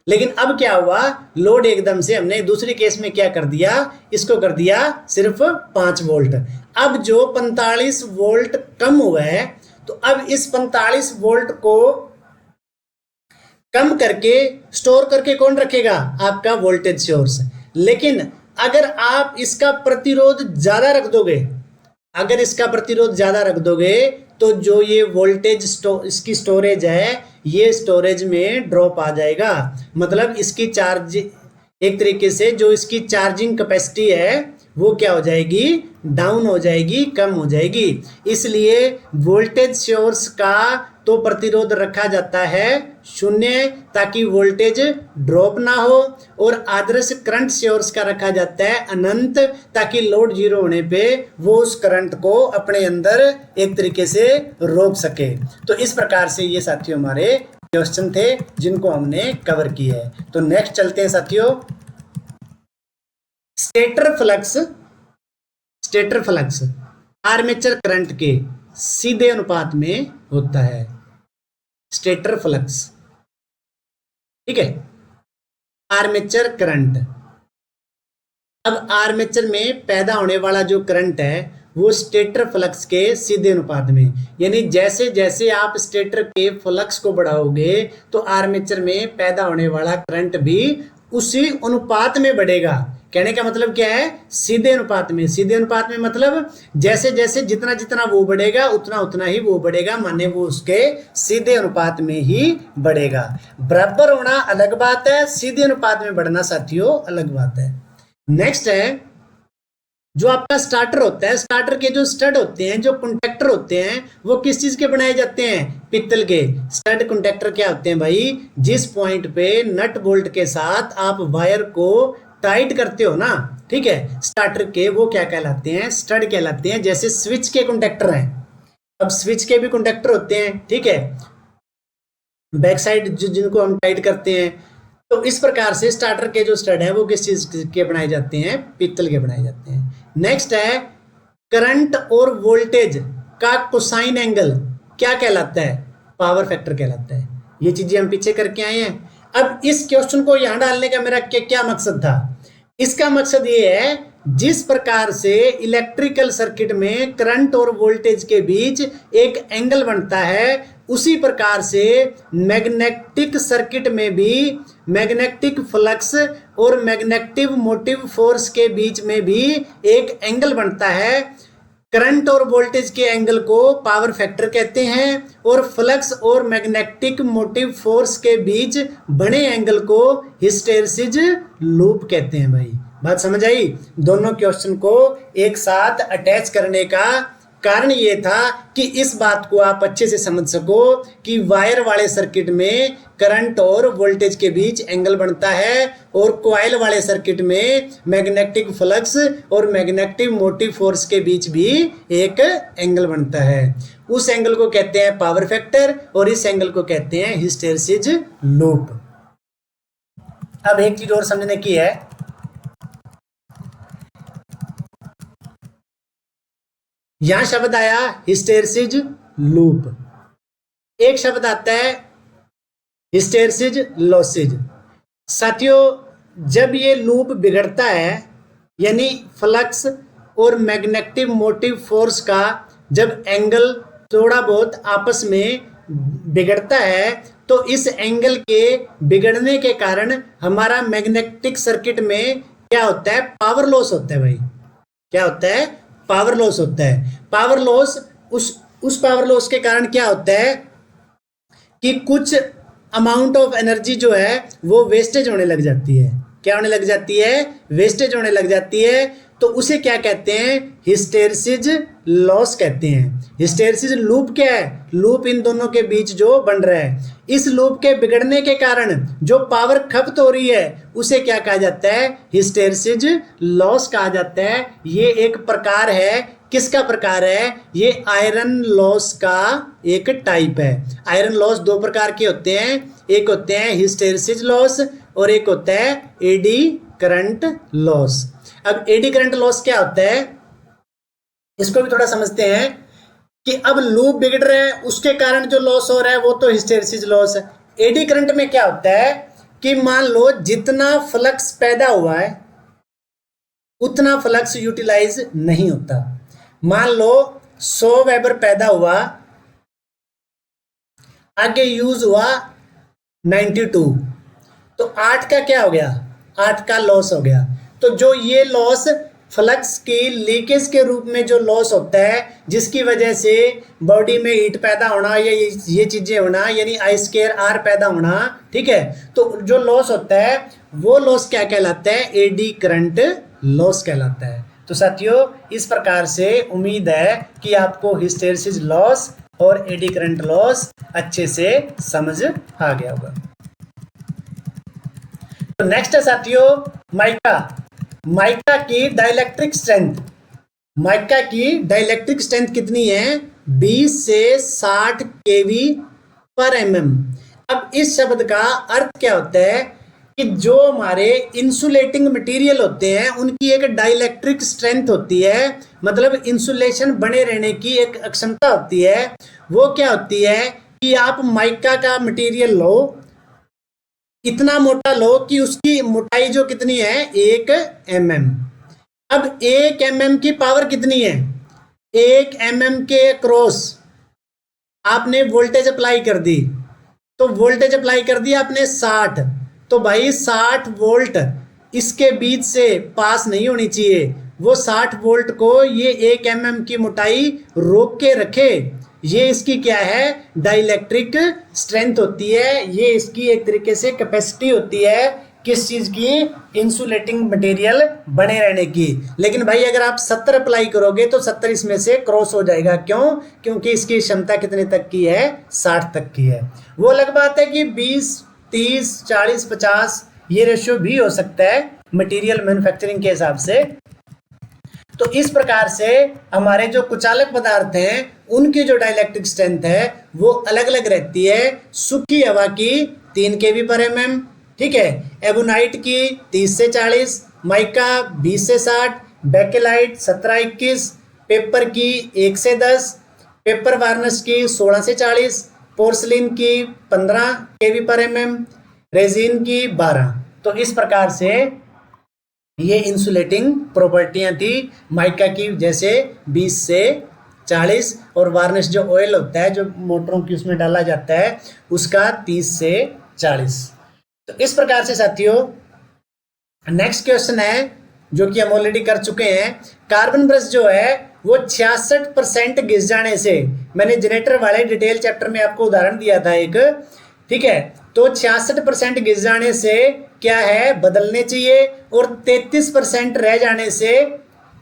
लेकिन अब क्या हुआ? लोड एकदम से हमने दूसरे केस में क्या कर दिया? इसको कर दिया सिर्फ 5 वोल्ट। अब जो 45 वोल्ट कम हुआ है, तो अब इस 45 वोल्ट को कम करके स्टोर करके कौन रखेगा? आपका वोल्टेज सोर्स। लेकिन अगर आप इसका प्रतिरोध ज्यादा रख दोगे, अगर इसका प्रतिरोध ज्यादा रख दोगे तो जो ये वोल्टेज इसकी स्टोरेज है, ये स्टोरेज में ड्रॉप आ जाएगा। मतलब इसकी चार्ज एक तरीके से जो इसकी चार्जिंग कैपेसिटी है वो क्या हो जाएगी? डाउन हो जाएगी, कम हो जाएगी। इसलिए वोल्टेज सोर्स का तो प्रतिरोध रखा जाता है 0 ताकि वोल्टेज ड्रॉप ना हो, और आदर्श करंट सोर्स का रखा जाता है अनंत ताकि लोड 0 होने पे वो उस करंट को अपने अंदर एक तरीके से रोक सके। तो इस प्रकार से ये साथियों हमारे क्वेश्चन थे जिनको हमने कवर किया है। तो नेक्स्ट चलते हैं साथियों, स्टेटर फ्लक्स आर्मेचर करंट के सीधे अनुपात में होता है। स्टेटर फ्लक्स, ठीक है, आर्मेचर करंट। अब आर्मेचर में पैदा होने वाला जो करंट है वो स्टेटर फ्लक्स के सीधे अनुपात में, यानी जैसे जैसे आप स्टेटर के फ्लक्स को बढ़ाओगे तो आर्मेचर में पैदा होने वाला करंट भी उसी अनुपात में बढ़ेगा। कहने का मतलब क्या है, सीधे अनुपात में। सीधे अनुपात में मतलब जैसे जैसे जितना जितना वो बढ़ेगा उतना उतना ही वो बढ़ेगा, माने वो उसके सीधे अनुपात में ही बढ़ेगा। बराबर होना अलग बात है, सीधे अनुपात में बढ़ना साथियों अलग बात है। नेक्स्ट है जो आपका स्टार्टर होता है, स्टार्टर के जो स्टड होते हैं, जो कंडक्टर होते हैं, वो किस चीज के बनाए जाते हैं, पित्तल के। स्टड कंडक्टर क्या होते हैं भाई, जिस पॉइंट पे नट बोल्ट के साथ आप वायर को टाइट करते हो ना, ठीक है, स्टार्टर के, वो क्या कहलाते हैं, स्टड कहलाते हैं। जैसे स्विच के कंडक्टर हैं, अब स्विच के भी कंडक्टर होते हैं, ठीक है, बैक साइड जिनको हम टाइट करते हैं। तो इस प्रकार से स्टार्टर के जो स्टड है वो किस चीज के बनाए जाते हैं, पित्तल के बनाए जाते हैं। नेक्स्ट है करंट और वोल्टेज का कोसाइन एंगल क्या कहलाता है, पावर फैक्टर कहलाता है। ये चीजें हम पीछे करके आए हैं। अब इस क्वेश्चन को यहां डालने का मेरा क्या मकसद था, इसका मकसद ये है जिस प्रकार से इलेक्ट्रिकल सर्किट में करंट और वोल्टेज के बीच एक एंगल बनता है, उसी प्रकार से मैग्नेटिक सर्किट में भी मैग्नेटिक फ्लक्स और मैग्नेटिक मोटिव फोर्स के बीच में भी एक एंगल बनता है। करंट और वोल्टेज के एंगल को पावर फैक्टर कहते हैं और फ्लक्स और मैग्नेटिक मोटिव फोर्स के बीच बने एंगल को हिस्टैरिसीस लूप कहते हैं। भाई बात समझ आई। दोनों क्वेश्चन को एक साथ अटैच करने का कारण ये था कि इस बात को आप अच्छे से समझ सको कि वायर वाले सर्किट में करंट और वोल्टेज के बीच एंगल बनता है और कॉइल वाले सर्किट में मैग्नेटिक फ्लक्स और मैग्नेटिक मोटिव फोर्स के बीच भी एक एंगल बनता है। उस एंगल को कहते हैं पावर फैक्टर और इस एंगल को कहते हैं हिस्टैरिसीस लूप। अब एक चीज और समझने की है, यहां शब्द आया हिस्टैरिसीस लूप, एक शब्द आता है हिस्टैरिसीस लॉसेज। साथियों जब ये लूप बिगड़ता है, यानी फ्लक्स और मैग्नेटिक मोटिव फोर्स का जब एंगल थोड़ा बहुत आपस में बिगड़ता है, तो इस एंगल के बिगड़ने के कारण हमारा मैग्नेटिक सर्किट में क्या होता है, पावर लॉस होता है। भाई क्या होता है, पावर लॉस होता है। पावर लॉस, उस पावर लॉस के कारण क्या होता है कि कुछ अमाउंट ऑफ एनर्जी जो है वो वेस्टेज होने लग जाती है। क्या होने लग जाती है, वेस्टेज होने लग जाती है। तो उसे क्या कहते हैं, हिस्टैरिसीस लॉस कहते हैं। हिस्टैरिसीस लूप क्या है, लूप इन दोनों के बीच जो बन रहा है, इस लूप के बिगड़ने के कारण जो पावर खपत हो रही है उसे क्या कहा जाता है, हिस्टैरिसीस लॉस कहा जाता है। ये एक प्रकार है, किसका प्रकार है, ये आयरन लॉस का एक टाइप है। आयरन लॉस दो प्रकार के होते हैं, एक होते हैं हिस्टैरिसीस लॉस और एक होता है एडी करंट लॉस। अब एडी करंट लॉस क्या होता है, इसको भी थोड़ा समझते हैं कि अब लूप बिगड़ रहा है, उसके कारण जो लॉस हो रहा है वो तो हिस्टैरिसीस लॉस है। एडी करंट में क्या होता है कि मान लो जितना फ्लक्स पैदा हुआ है उतना फ्लक्स यूटिलाइज नहीं होता। मान लो 100 वेबर पैदा हुआ, आगे यूज हुआ 92, तो 8 का क्या हो गया, 8 का लॉस हो गया। तो जो ये लॉस फ्लक्स की लीकेज के रूप में जो लॉस होता है, जिसकी वजह से बॉडी में हीट पैदा होना या ये चीजें होना, यानी I²R पैदा होना, ठीक है, तो जो लॉस होता है वो लॉस क्या कहलाता है, एडी करंट लॉस कहलाता है। तो साथियों इस प्रकार से उम्मीद है कि आपको हिस्टैरिसीस लॉस और एडी करंट लॉस अच्छे से समझ आ गया होगा। तो नेक्स्ट है साथियों माइका। माइका की डाइलेक्ट्रिक स्ट्रेंथ, माइका की डाइलेक्ट्रिक स्ट्रेंथ कितनी है? 20 से 60 केवी पर एमएम। अब इस शब्द का अर्थ क्या होता है कि जो हमारे इंसुलेटिंग मटेरियल होते हैं उनकी एक डाइलेक्ट्रिक स्ट्रेंथ होती है, मतलब इंसुलेशन बने रहने की एक क्षमता होती है। वो क्या होती है कि आप माइका का मटेरियल लो, इतना मोटा लो कि उसकी मोटाई जो कितनी है 1 mm। अब 1 mm की पावर कितनी है? 1 mm के क्रॉस आपने वोल्टेज अप्लाई कर दी, तो वोल्टेज अप्लाई कर दिया आपने 60, तो भाई 60 वोल्ट इसके बीच से पास नहीं होनी चाहिए। वो 60 वोल्ट को ये 1 mm की मोटाई रोक के रखे। ये इसकी क्या है? डाइलेक्ट्रिक स्ट्रेंथ होती है। ये इसकी एक तरीके से कैपेसिटी होती है, किस चीज की? इंसुलेटिंग मटेरियल बने रहने की। लेकिन भाई अगर आप 70 अप्लाई करोगे तो 70 इसमें से क्रॉस हो जाएगा। क्यों? क्योंकि इसकी क्षमता कितने तक की है? 60 तक की है। वो अलग बात है कि 20, 30, 40, 50 ये रेशियो भी हो सकता है मटेरियल मैन्युफैक्चरिंग के हिसाब से। तो इस प्रकार से हमारे जो कुचालक पदार्थ हैं उनकी जो डाइलेक्ट्रिक स्ट्रेंथ है वो अलग अलग रहती है। सूखी हवा की 3 kV पर mm, ठीक है। एबोनाइट की 30 से 40, माइका 20 से 60, बेकेलाइट 17-21, पेपर की 1 से 10, पेपर वार्निश की 16 से 40, पोर्सलिन की 15 kV पर mm, रेजिन की 12। तो इस प्रकार से ये इंसुलेटिंग प्रॉपर्टियां थी माइका की, जैसे 20 से 40, और वार्निश जो ऑयल होता है जो मोटरों की उसमें डाला जाता है उसका 30 से 40। तो इस प्रकार से साथियों नेक्स्ट क्वेश्चन है जो कि हम ऑलरेडी कर चुके हैं। कार्बन ब्रश जो है वो 66% घिस जाने से, मैंने जनरेटर वाले डिटेल चैप्टर में आपको उदाहरण दिया था एक, ठीक है। तो 66% घिस जाने से क्या है? बदलने चाहिए, और 33% रह जाने से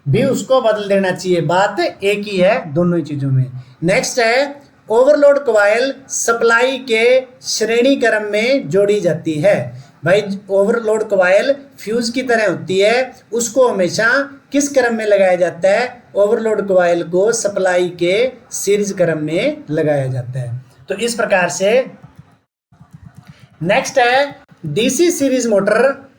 भी उसको बदल देना चाहिए। बात एक ही है दोनों ही चीजों में। नेक्स्ट है ओवरलोड कॉइल सप्लाई के श्रेणी क्रम में जोड़ी जाती है। भाई ओवरलोड कॉइल फ्यूज की तरह होती है, उसको हमेशा किस क्रम में लगाया जाता है? ओवरलोड कॉइल को सप्लाई के सीरीज क्रम में लगाया जाता है। तो इस प्रकार से नेक्स्ट है डीसी सीरीज मोटर।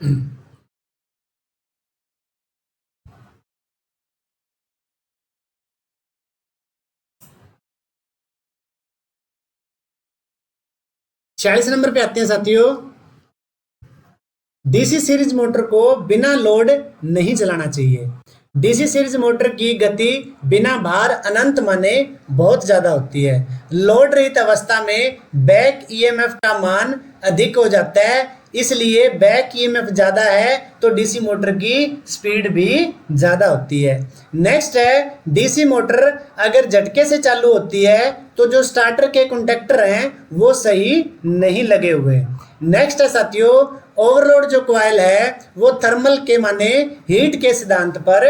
नंबर पे आते हैं साथियों। डीसी सीरीज मोटर को बिना लोड नहीं चलाना चाहिए। डीसी सीरीज मोटर की गति बिना भार अनंत माने बहुत ज्यादा होती है। लोड रहित अवस्था में बैक ईएमएफ का मान अधिक हो जाता है, इसलिए बैक ईएमएफ ज्यादा है तो डीसी मोटर की स्पीड भी ज्यादा होती है। नेक्स्ट है डीसी मोटर अगर झटके से चालू होती है तो जो स्टार्टर के कॉन्टैक्टर हैं वो सही नहीं लगे हुए। नेक्स्ट है साथियों ओवरलोड जो कॉइल है वो थर्मल के माने हीट के सिद्धांत पर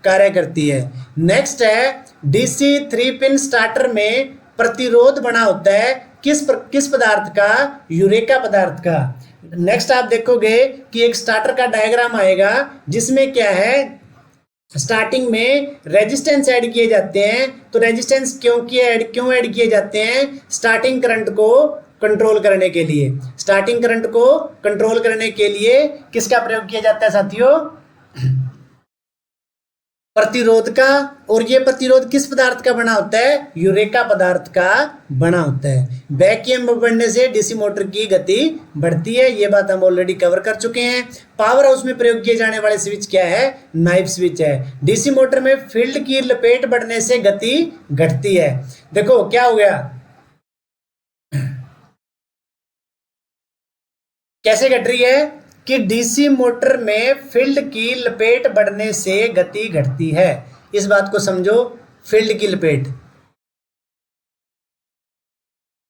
कार्य करती है। नेक्स्ट है डीसी 3 पिन स्टार्टर में प्रतिरोध बना होता है किस पदार्थ का? यूरेका पदार्थ का। नेक्स्ट आप देखोगे कि एक स्टार्टर का डायग्राम आएगा जिसमें क्या है, स्टार्टिंग में रेजिस्टेंस ऐड किए जाते हैं। तो रेजिस्टेंस क्यों ऐड किए जाते हैं? स्टार्टिंग करंट को कंट्रोल करने के लिए। स्टार्टिंग करंट को कंट्रोल करने के लिए किसका प्रयोग किया जाता है साथियों? प्रतिरोध का। और ये प्रतिरोध किस पदार्थ का बना होता है? यूरेका पदार्थ का बना होता है। बैक ईएमएफ बढ़ने से डीसी मोटर की गति बढ़ती है, ये बात हम ऑलरेडी कवर कर चुके हैं। पावर हाउस में प्रयोग किए जाने वाले स्विच क्या है? नाइफ स्विच है। डीसी मोटर में फील्ड की लपेट बढ़ने से गति घटती है। देखो क्या हो गया, कैसे घट रही है कि डीसी मोटर में फील्ड की लपेट बढ़ने से गति घटती है। इस बात को समझो। फील्ड की लपेट,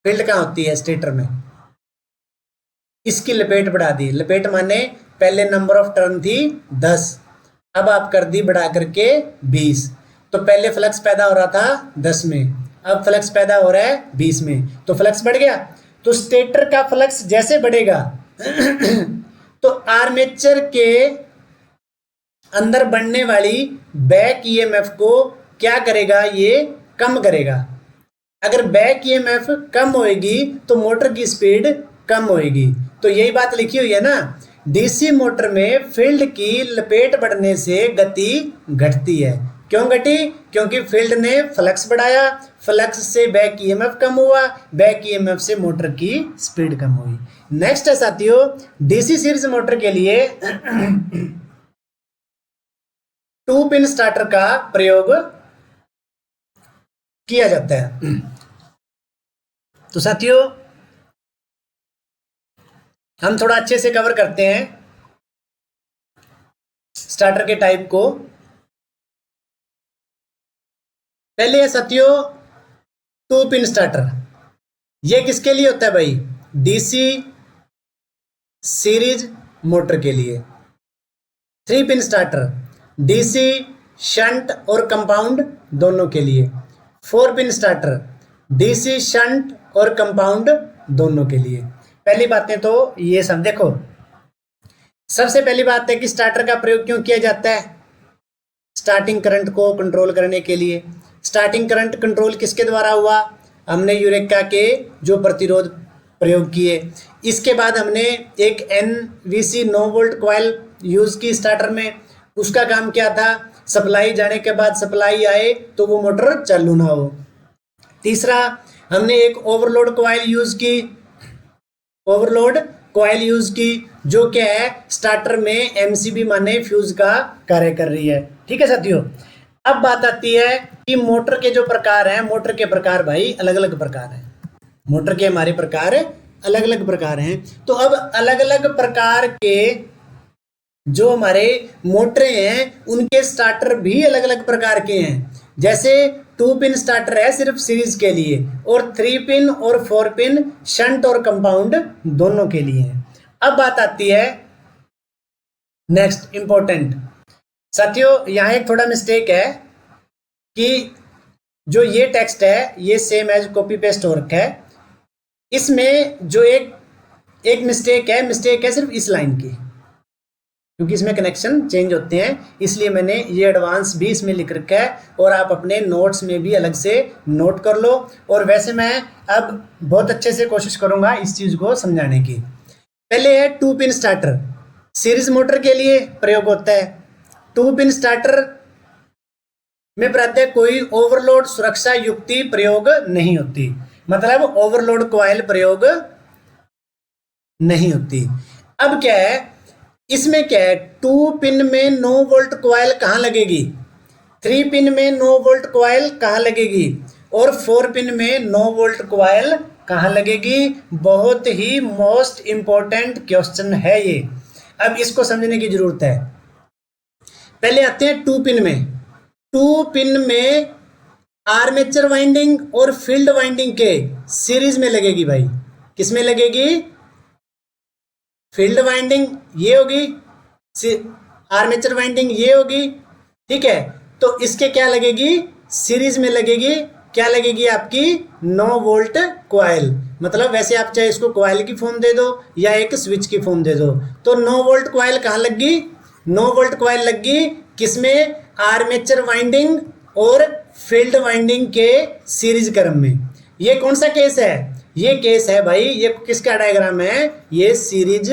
फील्ड कहाँ होती है? स्टेटर में। इसकी लपेट बढ़ा दी। लपेट माने पहले नंबर ऑफ टर्न थी 10, अब आप कर दी बढ़ा करके 20। तो पहले फ्लक्स पैदा हो रहा था 10 में, अब फ्लक्स पैदा हो रहा है 20 में, तो फ्लक्स बढ़ गया। तो स्टेटर का फ्लक्स जैसे बढ़ेगा तो आर्मेचर के अंदर बढ़ने वाली बैक ईएमएफ को क्या करेगा, ये कम करेगा। अगर बैक ईएमएफ कम होएगी तो मोटर की स्पीड कम होएगी। तो यही बात लिखी हुई है ना, डीसी मोटर में फील्ड की लपेट बढ़ने से गति घटती है। क्यों घटी? क्योंकि फील्ड ने फ्लक्स बढ़ाया, फ्लक्स से बैक ईएमएफ कम हुआ, बैक ईएमएफ से मोटर की स्पीड कम हुई। नेक्स्ट है साथियों, डीसी सीरीज मोटर के लिए 2 पिन स्टार्टर का प्रयोग किया जाता है। तो साथियों हम थोड़ा अच्छे से कवर करते हैं स्टार्टर के टाइप को। पहले है साथियों 2 पिन स्टार्टर। ये किसके लिए होता है भाई? डीसी सीरीज मोटर के लिए। 3 पिन स्टार्टर डीसी शंट और कंपाउंड दोनों के लिए। 4 पिन स्टार्टर डीसी शंट और कंपाउंड दोनों के लिए। पहली बातें तो ये सब देखो। सबसे पहली बात है कि स्टार्टर का प्रयोग क्यों किया जाता है? स्टार्टिंग करंट को कंट्रोल करने के लिए। स्टार्टिंग करंट कंट्रोल किसके द्वारा हुआ? हमने यूरेका के जो प्रतिरोध प्रयोग किए। इसके बाद हमने एक NVC 9 वोल्ट कॉइल यूज की स्टार्टर में। उसका काम क्या था? सप्लाई जाने के बाद सप्लाई आए तो वो मोटर चालू ना हो। तीसरा हमने एक ओवरलोड कॉइल यूज की। ओवरलोड कॉइल यूज की जो क्या है, स्टार्टर में MCB माने फ्यूज का कार्य कर रही है। ठीक है साथियों, अब बात आती है कि मोटर के जो प्रकार हैं, मोटर के प्रकार भाई अलग अलग प्रकार हैं। मोटर के हमारे प्रकार अलग अलग प्रकार हैं। तो अब अलग अलग प्रकार के जो हमारे मोटरें हैं उनके स्टार्टर भी अलग अलग प्रकार के हैं। जैसे 2 पिन स्टार्टर है सिर्फ सीरीज के लिए, और 3 पिन और 4 पिन शंट और कंपाउंड दोनों के लिए है। अब बात आती है नेक्स्ट इंपॉर्टेंट। साथियों यहाँ एक थोड़ा मिस्टेक है कि जो ये टेक्स्ट है ये सेम एज कॉपी पेस्ट हो रखा है। इसमें जो एक मिस्टेक है सिर्फ इस लाइन की, क्योंकि इसमें कनेक्शन चेंज होते हैं, इसलिए मैंने ये एडवांस भी इसमें लिख रखा है और आप अपने नोट्स में भी अलग से नोट कर लो। और वैसे मैं अब बहुत अच्छे से कोशिश करूंगा इस चीज़ को समझाने की। पहले है 2 पिन स्टार्टर। सीरीज मोटर के लिए प्रयोग होता है। 2 पिन स्टार्टर में प्रायः कोई ओवरलोड सुरक्षा युक्ति प्रयोग नहीं होती, मतलब ओवरलोड कॉइल प्रयोग नहीं होती। अब क्या है इसमें, क्या है 2 पिन में 9 वोल्ट कॉइल कहाँ लगेगी, 3 पिन में 9 वोल्ट कॉइल कहाँ लगेगी, और 4 पिन में 9 वोल्ट कॉइल कहाँ लगेगी? बहुत ही मोस्ट इंपॉर्टेंट क्वेश्चन है ये। अब इसको समझने की जरूरत है। पहले आते हैं 2 पिन में। 2 पिन में आर्मेचर वाइंडिंग और फील्ड वाइंडिंग के सीरीज में लगेगी भाई। किस में लगेगी? फील्ड वाइंडिंग ये होगी, आर्मेचर वाइंडिंग ये होगी। ठीक है, तो इसके क्या लगेगी? सीरीज में लगेगी। क्या लगेगी आपकी? 9 वोल्ट कॉइल। मतलब वैसे आप चाहे इसको कॉइल की फॉर्म दे दो या एक स्विच की फॉर्म दे दो। तो 9 वोल्ट कॉइल कहाँ लगी? 9 वोल्ट कॉइल लगी किसमें? आर्मेचर वाइंडिंग और फील्ड वाइंडिंग के सीरीज क्रम में। ये कौन सा केस है? ये केस है भाई, ये किसका डायग्राम है? ये सीरीज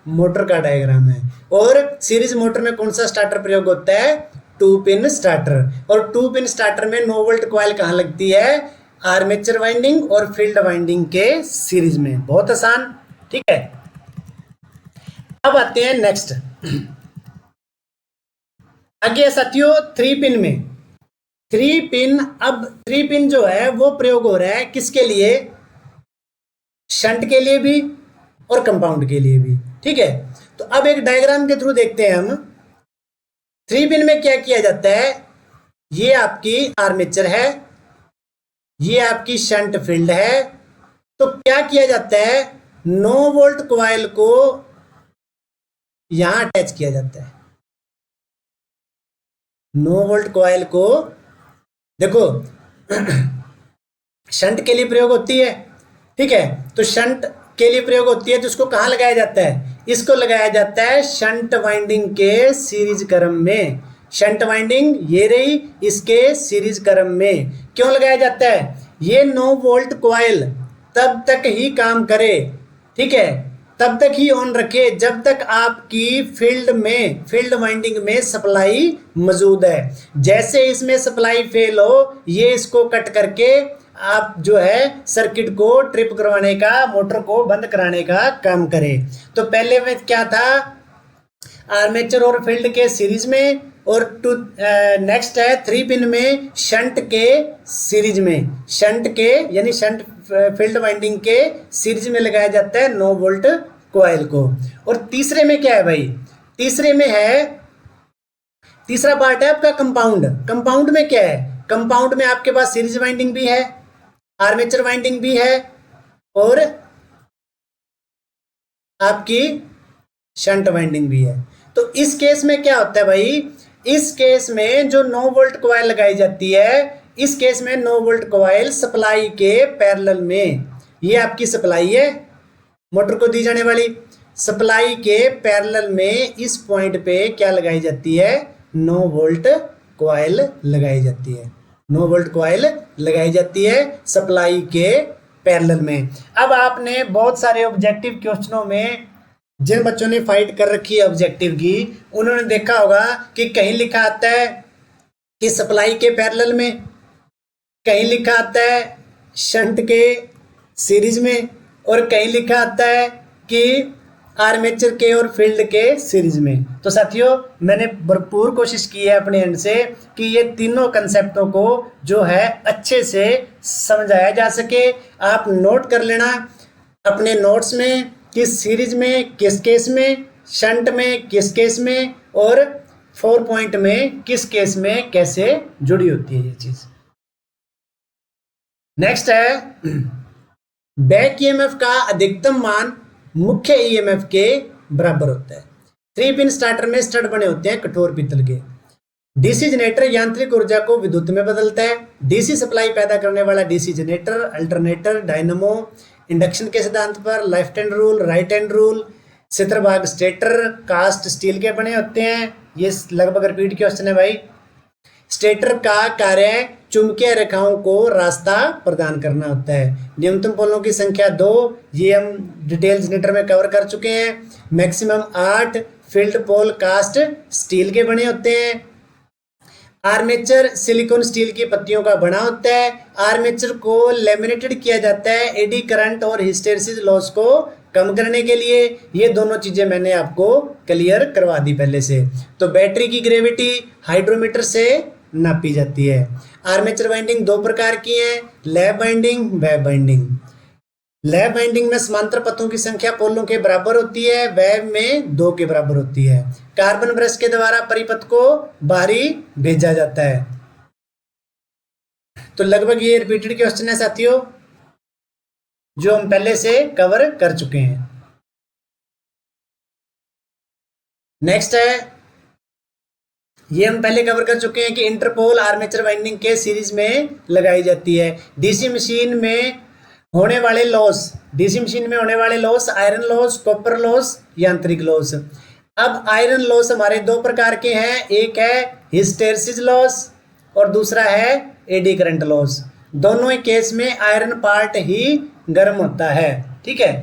मोटर का डायग्राम है। और सीरीज मोटर में कौन सा स्टार्टर प्रयोग होता है? 2 पिन स्टार्टर। और 2 पिन स्टार्टर में 9 वोल्ट कॉइल कहाँ लगती है? आर्मेचर वाइंडिंग और फील्ड वाइंडिंग के सीरीज में। बहुत आसान। ठीक है, अब आते हैं नेक्स्ट। आगे साथियों 3 पिन में 3 पिन। अब 3 पिन जो है वो प्रयोग हो रहा है किसके लिए? शंट के लिए भी और कंपाउंड के लिए भी। ठीक है, तो अब एक डायग्राम के थ्रू देखते हैं हम। 3 पिन में क्या किया जाता है? ये आपकी आर्मेचर है, ये आपकी शंट फील्ड है। तो क्या किया जाता है? 9 वोल्ट कॉइल को यहां अटैच किया जाता है। 9 वोल्ट कॉइल को देखो शंट के लिए प्रयोग होती है। ठीक है, तो शंट के लिए प्रयोग होती है तो इसको कहाँ लगाया जाता है? इसको लगाया जाता है शंट वाइंडिंग के सीरीज क्रम में। शंट वाइंडिंग ये रही इसके सीरीज क्रम में। क्यों लगाया जाता है? ये 9 वोल्ट कॉइल तब तक ही काम करे, ठीक है, तब तक ही ऑन रखे जब तक आपकी फील्ड वाइंडिंग में सप्लाई मौजूद है। जैसे इसमें सप्लाई फेल हो, ये इसको कट करके आप जो है सर्किट को ट्रिप करवाने का, मोटर को बंद कराने का काम करे। तो पहले में क्या था? आर्मेचर और फील्ड के सीरीज में, और नेक्स्ट है 3 पिन में शंट के सीरीज में। शंट के यानी शंट फील्ड वाइंडिंग के सीरीज में लगाया जाता है 9 वोल्ट कॉइल को। और तीसरे में क्या है भाई? तीसरे में है, तीसरा पार्ट है आपका कंपाउंड। कंपाउंड में क्या है? कंपाउंड में आपके पास सीरीज वाइंडिंग भी है, आर्मेचर वाइंडिंग भी है और आपकी शंट वाइंडिंग भी है। तो इस केस में क्या होता है भाई? इस केस में जो 9 वोल्ट कॉइल लगाई जाती है, इस केस में 9 वोल्ट कॉइल सप्लाई के पैरेलल में, ये आपकी सप्लाई है मोटर को दी जाने वाली, सप्लाई के पैरेलल में इस पॉइंट पे क्या लगाई जाती है? 9 वोल्ट कॉइल लगाई जाती है। 9 वोल्ट कॉइल लगाई जाती है सप्लाई के पैरेलल में। अब आपने बहुत सारे ऑब्जेक्टिव क्वेश्चनों में जिन बच्चों ने फाइट कर रखी है ऑब्जेक्टिव की, उन्होंने देखा होगा कि कहीं लिखा आता है कि सप्लाई के पैरेलल में, कहीं लिखा आता है शंट के सीरीज में, और कहीं लिखा आता है कि आर्मेचर के और फील्ड के सीरीज में। तो साथियों, मैंने भरपूर कोशिश की है अपने एंड से कि ये तीनों कंसेप्टों को जो है अच्छे से समझाया जा सके। आप नोट कर लेना अपने नोट्स में कि सीरीज में किस केस में, शंट में किस केस में, और 4 पॉइंट में किस केस में कैसे जुड़ी होती है ये चीज। नेक्स्ट है बैक ईएमएफ का अधिकतम मान मुख्य ईएमएफ के बराबर होता है। 3 पिन स्टार्टर में स्टड बने होते हैं कठोर पीतल के। डीसी जनरेटर यांत्रिक ऊर्जा को विद्युत में बदलता है। डीसी सप्लाई पैदा करने वाला DC generator, alternator, dynamo, induction के सिद्धांत पर left hand rule, right hand rule, क्षेत्रभाग स्टेटर कास्ट स्टील के बने होते हैं। ये लगभग रिपीट क्वेश्चन है भाई। स्टेटर का कार्य चुंबकीय रेखाओं को रास्ता प्रदान करना होता है। न्यूनतम पोलों की संख्या 2, ये हम डिटेल जनरेटर में कवर कर चुके हैं। मैक्सिमम 8 फील्ड पोल कास्ट स्टील के बने होते हैं। आर्मेचर सिलिकॉन स्टील की पत्तियों का बना होता है। आर्मेचर को लेमिनेटेड किया जाता है एडी करंट और हिस्टेरिसिस लॉस को कम करने के लिए। ये दोनों चीजें मैंने आपको क्लियर करवा दी पहले से। तो बैटरी की ग्रेविटी हाइड्रोमीटर से नापी जाती है। आर्मेचर वाइंडिंग 2 प्रकार की है, lap winding, wave winding. Lap winding में समांतर पथों की संख्या पोलों के बराबर होती है, वेव में 2 के बराबर होती है। कार्बन ब्रश के द्वारा परिपथ को बाहरी भेजा जाता है। तो लगभग ये रिपीटेड क्वेश्चन है साथियों, जो हम पहले से कवर कर चुके हैं। नेक्स्ट है, ये हम पहले कवर कर चुके हैं कि इंटरपोल आर्मेचर वाइंडिंग के सीरीज में लगाई जाती है। डीसी मशीन में होने वाले लॉस, डीसी मशीन में होने वाले loss iron loss, copper loss, यांत्रिक लॉस। अब आयरन लॉस हमारे 2 प्रकार के हैं, एक है हिस्टेरिसिस लॉस और दूसरा है एडी करंट लॉस। दोनों ही केस में आयरन पार्ट ही गर्म होता है, ठीक है।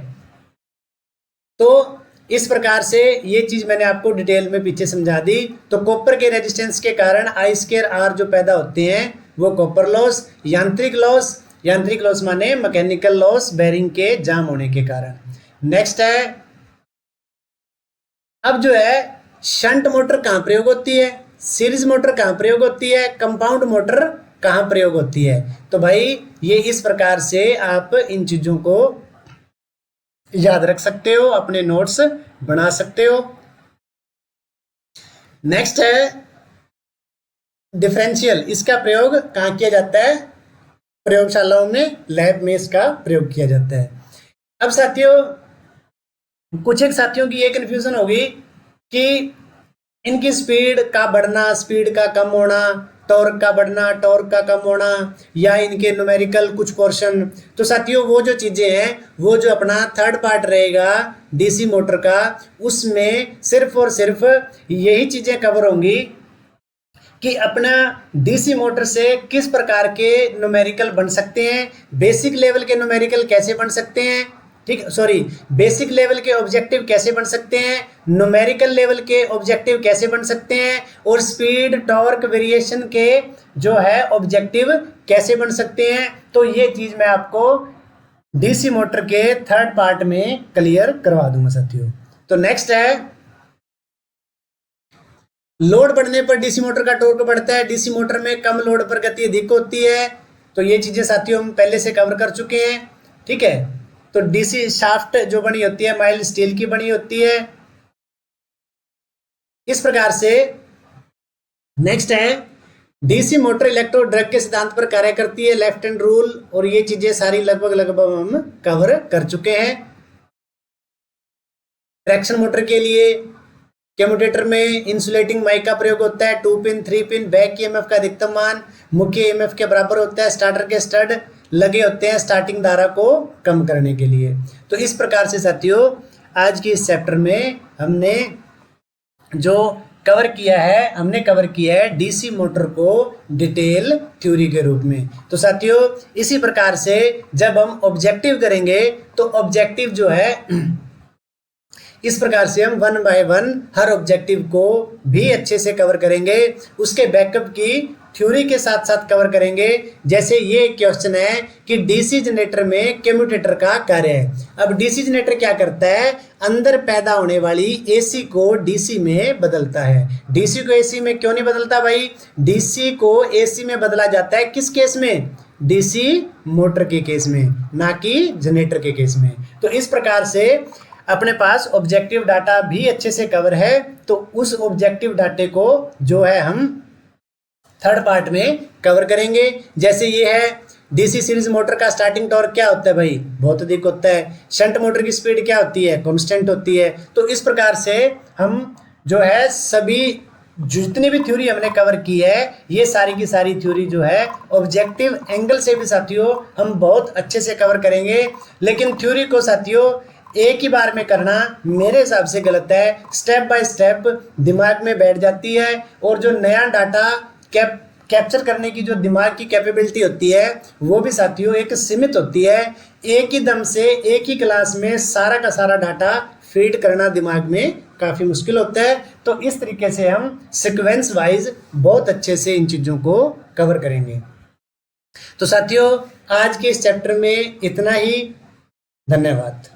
तो इस प्रकार से ये चीज मैंने आपको डिटेल में पीछे समझा दी। तो कॉपर के रेजिस्टेंस के कारण I²R जो पैदा होते हैं वो कॉपर लॉस। यांत्रिक लॉस, यांत्रिक लॉस माने मैकेनिकल लॉस बेरिंग के जाम होने के कारण। नेक्स्ट है, अब जो है शंट मोटर कहाँ प्रयोग होती है, सीरीज मोटर कहाँ प्रयोग होती है, कंपाउंड मोटर कहाँ प्रयोग होती है। तो भाई ये इस प्रकार से आप इन चीजों को याद रख सकते हो, अपने नोट्स बना सकते हो। नेक्स्ट है डिफरेंशियल, इसका प्रयोग कहाँ किया जाता है? प्रयोगशालाओं में, लैब में इसका प्रयोग किया जाता है। अब साथियों, कुछ एक साथियों की ये कंफ्यूजन होगी कि इनकी स्पीड का बढ़ना, स्पीड का कम होना, टॉर्क का बढ़ना, टॉर्क का कम होना, या इनके न्यूमेरिकल कुछ पोर्शन। तो साथियों वो जो चीज़ें हैं, वो जो अपना थर्ड पार्ट रहेगा डीसी मोटर का, उसमें सिर्फ और सिर्फ यही चीज़ें कवर होंगी कि अपना डीसी मोटर से किस प्रकार के न्यूमेरिकल बन सकते हैं, बेसिक लेवल के न्यूमेरिकल कैसे बन सकते हैं, ठीक, सॉरी, बेसिक लेवल के ऑब्जेक्टिव कैसे बन सकते हैं, न्यूमेरिकल लेवल के ऑब्जेक्टिव कैसे बन सकते हैं, और स्पीड टॉर्क वेरिएशन के जो है ऑब्जेक्टिव कैसे बन सकते हैं। तो ये चीज़ मैं आपको डीसी मोटर के थर्ड पार्ट में क्लियर करवा दूंगा साथियों। तो नेक्स्ट है, लोड बढ़ने पर डीसी मोटर का टॉर्क बढ़ता है, डीसी मोटर में कम लोड पर गति अधिक होती है। तो ये चीज़ें साथियों हम पहले से कवर कर चुके हैं, ठीक है। तो डीसी शाफ्ट जो बनी होती है माइल्ड स्टील की बनी होती है। इस प्रकार से नेक्स्ट है, डीसी मोटर इलेक्ट्रो ड्रग के सिद्धांत पर कार्य करती है, लेफ्ट हैंड रूल, और ये चीजें सारी लगभग हम कवर कर चुके हैं। ट्रैक्शन मोटर के लिए कम्यूटेटर में इंसुलेटिंग माइक का प्रयोग होता है, 2 पिन 3 पिन, बैक ईएमएफ का अधिकतम मान मुख्य ईएमएफ के बराबर होता है, स्टार्टर के स्टड लगे होते हैं स्टार्टिंग धारा को कम करने के लिए। तो इस प्रकार से साथियों आज की इस चैप्टर में हमने जो कवर किया है डीसी मोटर को डिटेल थ्योरी के रूप में। तो साथियों इसी प्रकार से जब हम ऑब्जेक्टिव करेंगे तो ऑब्जेक्टिव जो है इस प्रकार से हम 1 बाय 1 हर ऑब्जेक्टिव को भी अच्छे से कवर करेंगे, उसके बैकअप की थ्योरी के साथ साथ कवर करेंगे। जैसे ये क्वेश्चन है कि डीसी जनरेटर में कम्यूटेटर का कार्य है। अब डीसी जनरेटर क्या करता है, अंदर पैदा होने वाली एसी को डीसी में बदलता है। डीसी को एसी में क्यों नहीं बदलता भाई, डीसी को एसी में बदला जाता है किस केस में, डीसी मोटर के केस में, ना कि जनरेटर के केस में। तो इस प्रकार से अपने पास ऑब्जेक्टिव डाटा भी अच्छे से कवर है। तो उस ऑब्जेक्टिव डाटे को जो है हम थर्ड पार्ट में कवर करेंगे। जैसे ये है डीसी सीरीज मोटर का स्टार्टिंग टॉर्क क्या होता है भाई, बहुत अधिक होता है। शंट मोटर की स्पीड क्या होती है, कांस्टेंट होती है। तो इस प्रकार से हम जो है सभी जितनी भी थ्योरी हमने कवर की है, ये सारी की सारी थ्योरी जो है ऑब्जेक्टिव एंगल से भी साथियों हम बहुत अच्छे से कवर करेंगे। लेकिन थ्योरी को साथियों एक ही बार में करना मेरे हिसाब से गलत है, स्टेप बाय स्टेप दिमाग में बैठ जाती है, और जो नया डाटा कैप्चर करने की जो दिमाग की कैपेबिलिटी होती है वो भी साथियों एक सीमित होती है। एक ही दम से एक ही क्लास में सारा का सारा डाटा फीड करना दिमाग में काफ़ी मुश्किल होता है। तो इस तरीके से हम सीक्वेंस वाइज बहुत अच्छे से इन चीज़ों को कवर करेंगे। तो साथियों आज के इस चैप्टर में इतना ही, धन्यवाद।